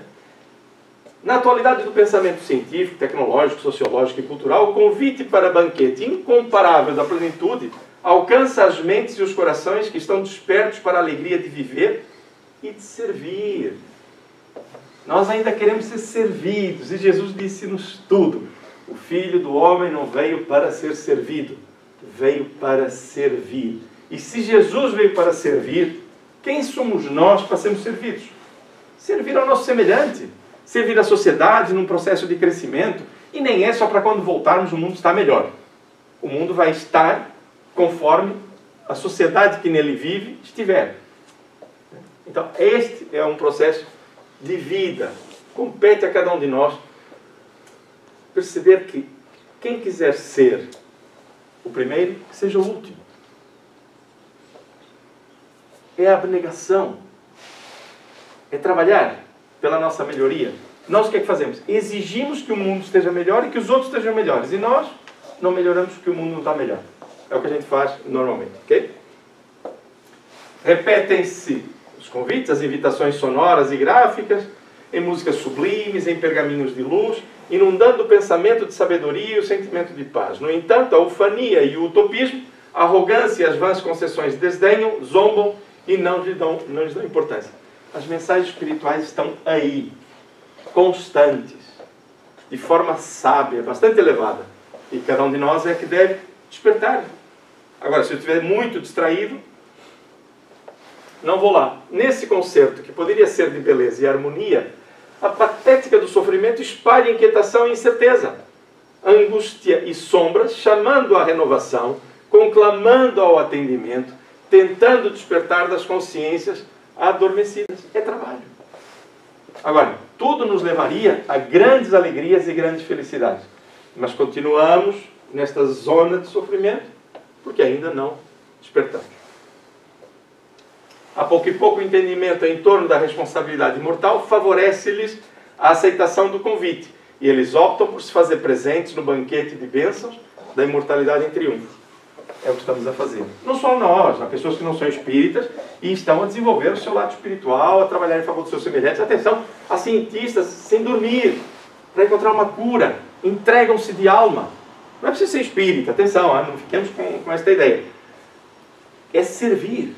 Na atualidade do pensamento científico, tecnológico, sociológico e cultural, o convite para banquete incomparável da plenitude alcança as mentes e os corações que estão despertos para a alegria de viver e de servir. Nós ainda queremos ser servidos. E Jesus disse-nos tudo. O Filho do Homem não veio para ser servido. Veio para servir. E se Jesus veio para servir, quem somos nós para sermos servidos? Servir ao nosso semelhante. Servir a sociedade num processo de crescimento. E nem é só para quando voltarmos o mundo está melhor. O mundo vai estar conforme a sociedade que nele vive estiver. Então, este é um processo de vida. Compete a cada um de nós perceber que quem quiser ser o primeiro, que seja o último. É a abnegação. É trabalhar pela nossa melhoria. Nós o que é que fazemos? Exigimos que o mundo esteja melhor e que os outros estejam melhores. E nós não melhoramos porque o mundo não está melhor. É o que a gente faz normalmente. Ok? Repetem-se os convites, as invitações sonoras e gráficas, em músicas sublimes, em pergaminhos de luz, inundando o pensamento de sabedoria e o sentimento de paz. No entanto, a ufania e o utopismo, a arrogância e as vãs concessões desdenham, zombam e não lhes dão importância. As mensagens espirituais estão aí, constantes, de forma sábia, bastante elevada. E cada um de nós é que deve despertar. Agora, se eu estiver muito distraído, não vou lá. Nesse concerto, que poderia ser de beleza e harmonia, a patética do sofrimento espalha inquietação e incerteza, angústia e sombras, chamando à renovação, conclamando ao atendimento, tentando despertar das consciências adormecidas. É trabalho. Agora, tudo nos levaria a grandes alegrias e grandes felicidades. Mas continuamos nesta zona de sofrimento, porque ainda não despertamos. A pouco e pouco o entendimento em torno da responsabilidade mortal favorece-lhes a aceitação do convite. E eles optam por se fazer presentes no banquete de bênçãos da imortalidade em triunfo. É o que estamos a fazer. Não só nós, há pessoas que não são espíritas e estão a desenvolver o seu lado espiritual, a trabalhar em favor dos seus semelhantes. Atenção, há cientistas sem dormir para encontrar uma cura. Entregam-se de alma. Não é preciso ser espírita, atenção, não fiquemos com esta ideia. É servir.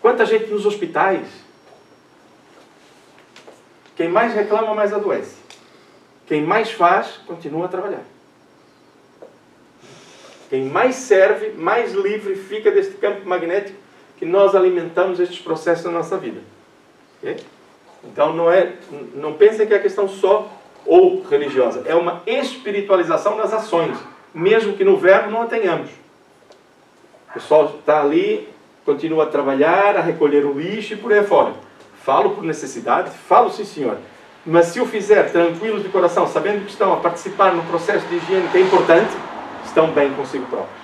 Quanta gente nos hospitais. Quem mais reclama, mais adoece. Quem mais faz, continua a trabalhar. Quem mais serve, mais livre fica deste campo magnético que nós alimentamos estes processos na nossa vida. Okay? Então não pensem que é a questão só ou religiosa. É uma espiritualização das ações, mesmo que no verbo não a tenhamos. O pessoal está ali, continua a trabalhar, a recolher o lixo e por aí fora. Falo por necessidade, falo sim senhor. Mas se o fizer tranquilos de coração, sabendo que estão a participar no processo de higiene que é importante, estão bem consigo próprios.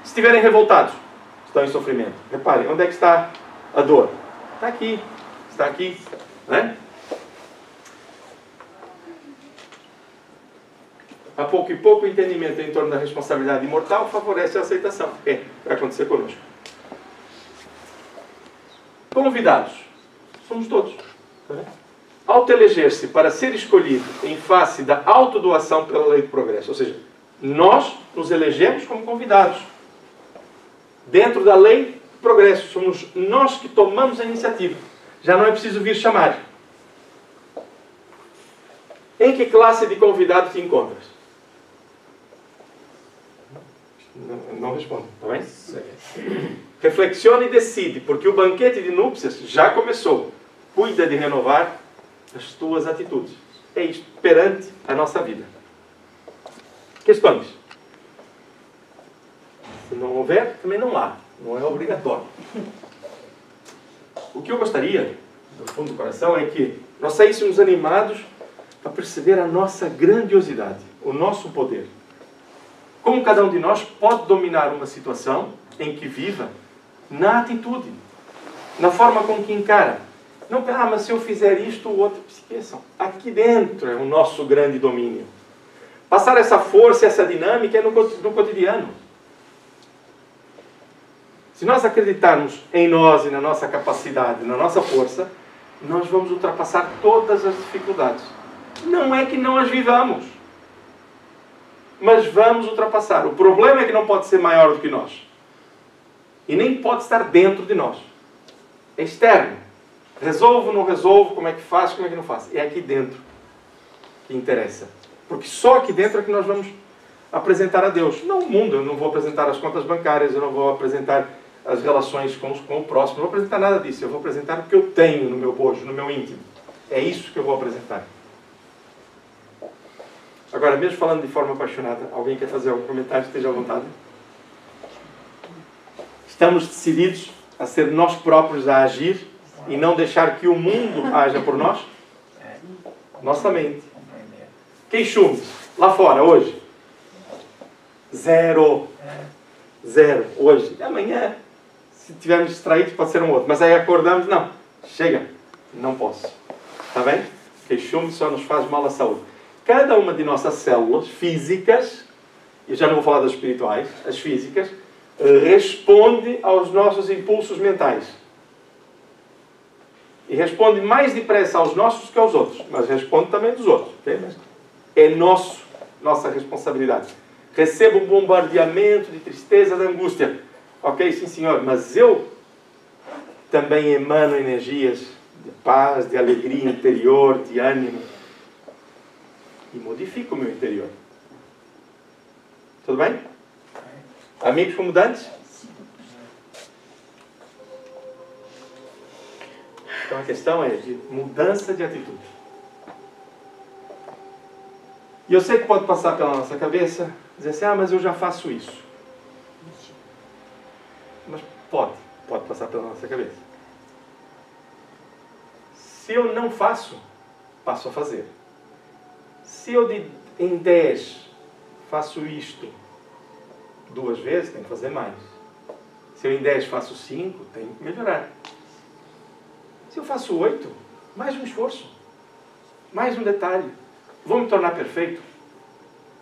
Se estiverem revoltados, estão em sofrimento. Reparem, onde é que está a dor? Está aqui. Está aqui. Né? A pouco e pouco o entendimento em torno da responsabilidade imortal favorece a aceitação. Vai acontecer conosco. Convidados. Somos todos. Autoeleger-se para ser escolhido em face da autodoação pela lei do progresso. Ou seja, nós nos elegemos como convidados. Dentro da lei do progresso. Somos nós que tomamos a iniciativa. Já não é preciso vir chamar. Em que classe de convidado te encontras? Não respondo, está bem? Reflexione e decide, porque o banquete de núpcias já começou. Cuida de renovar as tuas atitudes. É isto, perante a nossa vida. Questões? Se não houver, também não há. Não é obrigatório. O que eu gostaria, do fundo do coração, é que nós saíssemos animados a perceber a nossa grandiosidade, o nosso poder. Como cada um de nós pode dominar uma situação em que viva na atitude, na forma com que encara. Não, mas se eu fizer isto, o outro... Esqueçam. Aqui dentro é o nosso grande domínio. Passar essa força, essa dinâmica é no cotidiano. Se nós acreditarmos em nós e na nossa capacidade, na nossa força, nós vamos ultrapassar todas as dificuldades. Não é que não as vivamos, mas vamos ultrapassar. O problema é que não pode ser maior do que nós. E nem pode estar dentro de nós. É externo. Resolvo, não resolvo, como é que faz, como é que não faz. É aqui dentro que interessa. Porque só aqui dentro é que nós vamos apresentar a Deus. Não o mundo, eu não vou apresentar as contas bancárias, eu não vou apresentar as relações com o próximo, eu não vou apresentar nada disso. Eu vou apresentar o que eu tenho no meu bojo, no meu íntimo. É isso que eu vou apresentar. Agora, mesmo falando de forma apaixonada, alguém quer fazer algum comentário? Esteja à vontade. Estamos decididos a ser nós próprios a agir e não deixar que o mundo haja por nós? Nossa mente. Queixumes, lá fora, hoje? Zero. Zero. Hoje. E amanhã, se estivermos distraídos, pode ser um outro. Mas aí acordamos, não. Chega. Não posso. Está bem? Queixume só nos faz mal à saúde. Cada uma de nossas células físicas, e já não vou falar das espirituais, as físicas, responde aos nossos impulsos mentais. E responde mais depressa aos nossos que aos outros. Mas responde também dos outros. Okay? É nossa responsabilidade. Recebo um bombardeamento de tristeza, de angústia. Ok, sim senhor, mas eu também emano energias de paz, de alegria interior, de ânimo. E modifico o meu interior. Tudo bem? Amigos como Dantes? Então a questão é de mudança de atitude. E eu sei que pode passar pela nossa cabeça, dizer assim, mas eu já faço isso. Mas pode passar pela nossa cabeça. Se eu não faço, passo a fazer. Se eu em 10 faço isto 2 vezes, tenho que fazer mais. Se eu em 10 faço 5, tenho que melhorar. Se eu faço 8, mais um esforço. Mais um detalhe. Vou me tornar perfeito?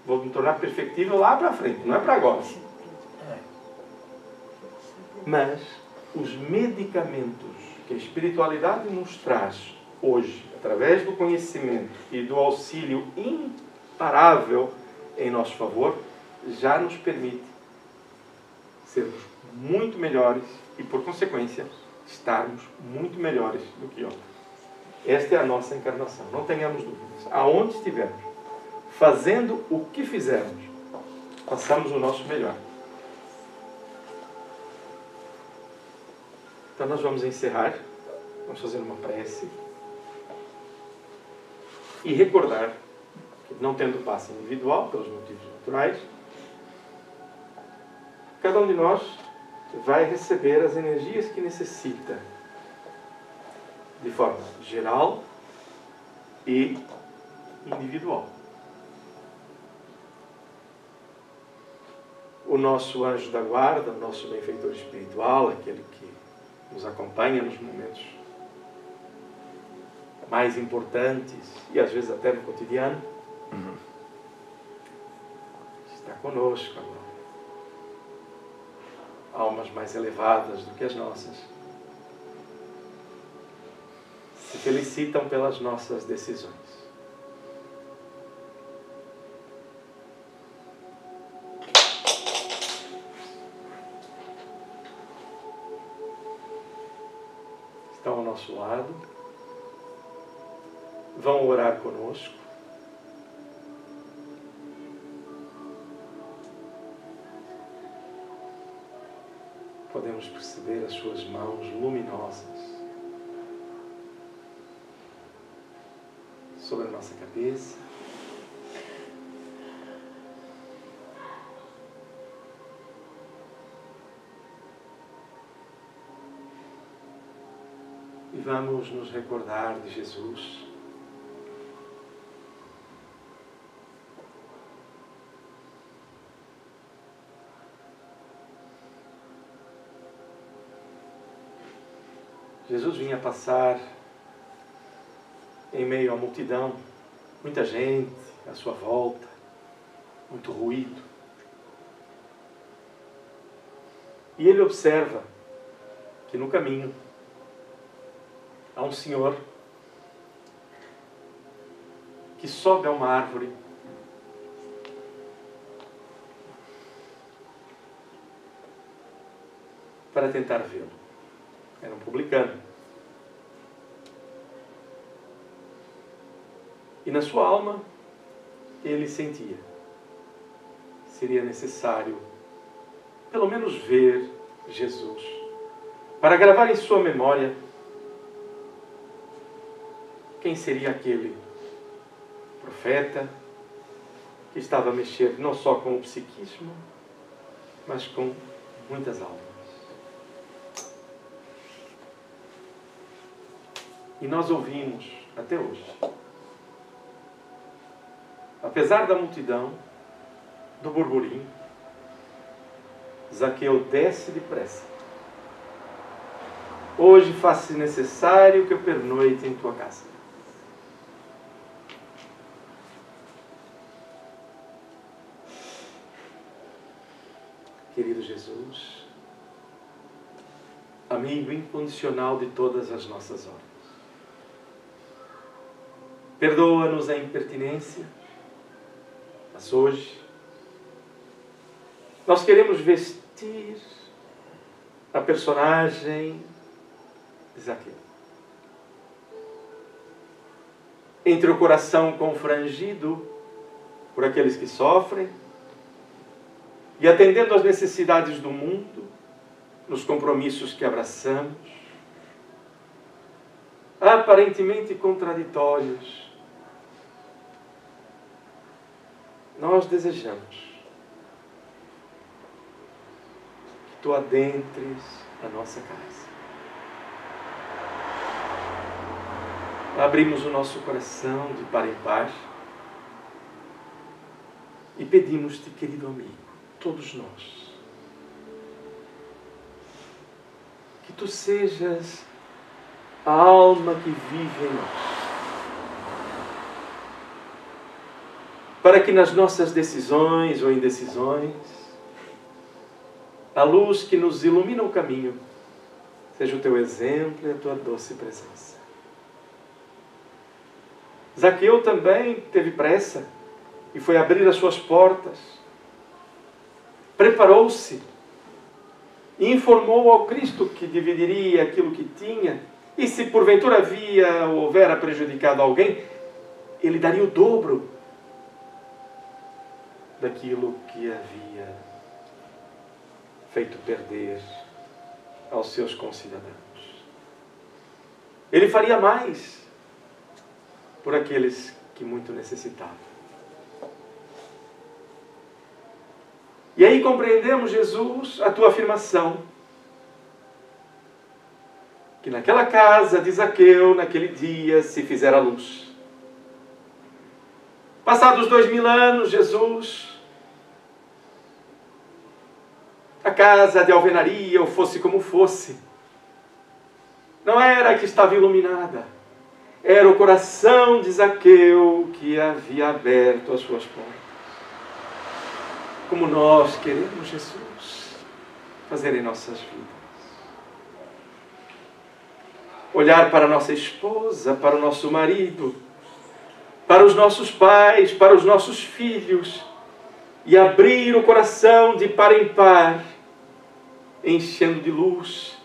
Vou me tornar perfectível lá para frente, não é para agora. Mas os medicamentos que a espiritualidade nos traz hoje, através do conhecimento e do auxílio imparável em nosso favor, já nos permite sermos muito melhores e, por consequência, estarmos muito melhores do que ontem. Esta é a nossa encarnação. Não tenhamos dúvidas. Aonde estivermos, fazendo o que fizermos, passamos o nosso melhor. Então nós vamos encerrar, vamos fazer uma prece e recordar que, não tendo passe individual, pelos motivos naturais, cada um de nós vai receber as energias que necessita de forma geral e individual. O nosso anjo da guarda, o nosso benfeitor espiritual, aquele que nos acompanha nos momentos mais importantes e às vezes até no cotidiano, está conosco agora. Almas mais elevadas do que as nossas se felicitam pelas nossas decisões. Estão ao nosso lado, vão orar conosco. Podemos perceber as suas mãos luminosas sobre a nossa cabeça. E vamos nos recordar de Jesus. Jesus vinha passar em meio à multidão, muita gente à sua volta, muito ruído. E ele observa que no caminho há um senhor que sobe a uma árvore para tentar vê-lo. Era um publicano. E na sua alma, ele sentia: seria necessário, pelo menos, ver Jesus, para gravar em sua memória quem seria aquele profeta que estava a mexer não só com o psiquismo, mas com muitas almas. E nós ouvimos até hoje, apesar da multidão, do burburinho, Zaqueu, desce depressa. Hoje faz-se necessário que eu pernoite em tua casa. Querido Jesus, amigo incondicional de todas as nossas horas, perdoa-nos a impertinência, mas hoje nós queremos vestir a personagem de Zaqueu. Entre o coração confrangido por aqueles que sofrem e atendendo às necessidades do mundo, nos compromissos que abraçamos, aparentemente contraditórios, nós desejamos que tu adentres a nossa casa. Abrimos o nosso coração de par em par e pedimos-te, querido amigo, todos nós, que tu sejas a alma que vive em nós, para que nas nossas decisões ou indecisões a luz que nos ilumina o caminho, seja o teu exemplo e a tua doce presença. Zaqueu também teve pressa e foi abrir as suas portas. Preparou-se e informou ao Cristo que dividiria aquilo que tinha, e se porventura houvera prejudicado alguém, ele daria o dobro daquilo que havia feito perder aos seus concidadãos. Ele faria mais por aqueles que muito necessitavam. E aí compreendemos, Jesus, a tua afirmação, que naquela casa de Zaqueu, naquele dia, se fizera luz. Passados 2000 anos, Jesus, a casa de alvenaria, ou fosse como fosse, não era a que estava iluminada, era o coração de Zaqueu que havia aberto as suas portas. Como nós queremos, Jesus, fazer em nossas vidas. Olhar para a nossa esposa, para o nosso marido, para os nossos pais, para os nossos filhos, e abrir o coração de par em par, enchendo de luz,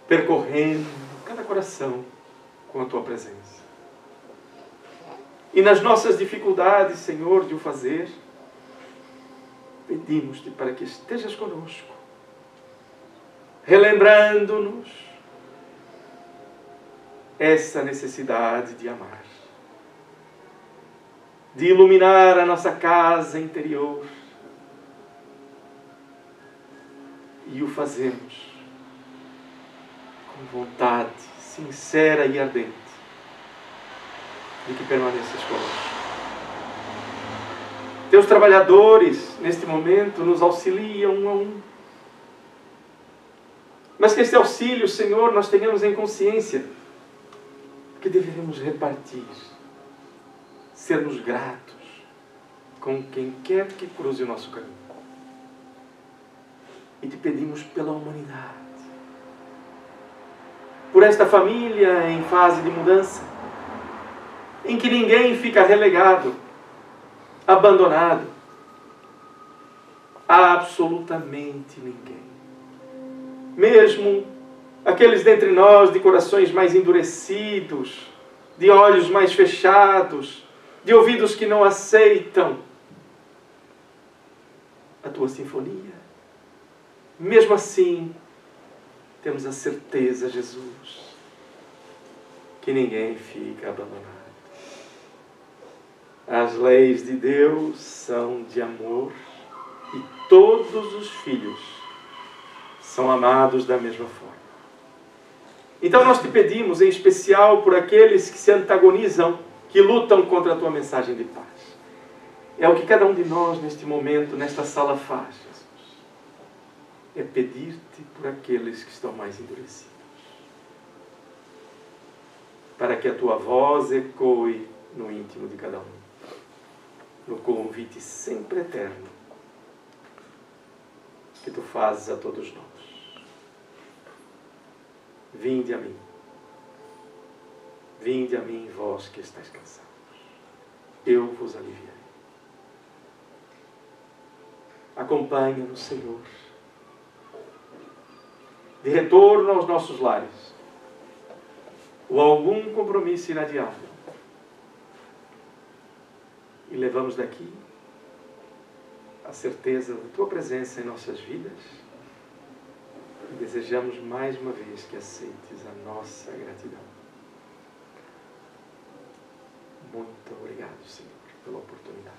percorrendo cada coração com a tua presença. E nas nossas dificuldades, Senhor, de o fazer, pedimos-te para que estejas conosco, relembrando-nos essa necessidade de amar, de iluminar a nossa casa interior, e o fazemos com vontade sincera e ardente de que permaneças conosco. Teus trabalhadores, neste momento, nos auxiliam um a um. Mas que este auxílio, Senhor, nós tenhamos em consciência que devemos repartir, sermos gratos com quem quer que cruze o nosso caminho. E te pedimos pela humanidade, por esta família em fase de mudança, em que ninguém fica relegado, abandonado. Absolutamente ninguém. Mesmo aqueles dentre nós de corações mais endurecidos, de olhos mais fechados, de ouvidos que não aceitam a tua sinfonia. Mesmo assim, temos a certeza, Jesus, que ninguém fica abandonado. As leis de Deus são de amor e todos os filhos são amados da mesma forma. Então nós te pedimos, em especial por aqueles que se antagonizam, que lutam contra a tua mensagem de paz. É o que cada um de nós neste momento, nesta sala faz, Jesus. É pedir-te por aqueles que estão mais endurecidos, para que a tua voz ecoe no íntimo de cada um, no convite sempre eterno que tu fazes a todos nós. Vinde a mim. Vinde a mim, vós que estáis cansados. Eu vos aliviarei. Acompanha-nos, Senhor, de retorno aos nossos lares, ou algum compromisso inadiável, e levamos daqui a certeza da tua presença em nossas vidas, e desejamos mais uma vez que aceites a nossa gratidão. Muito obrigado, Senhor, pela oportunidade.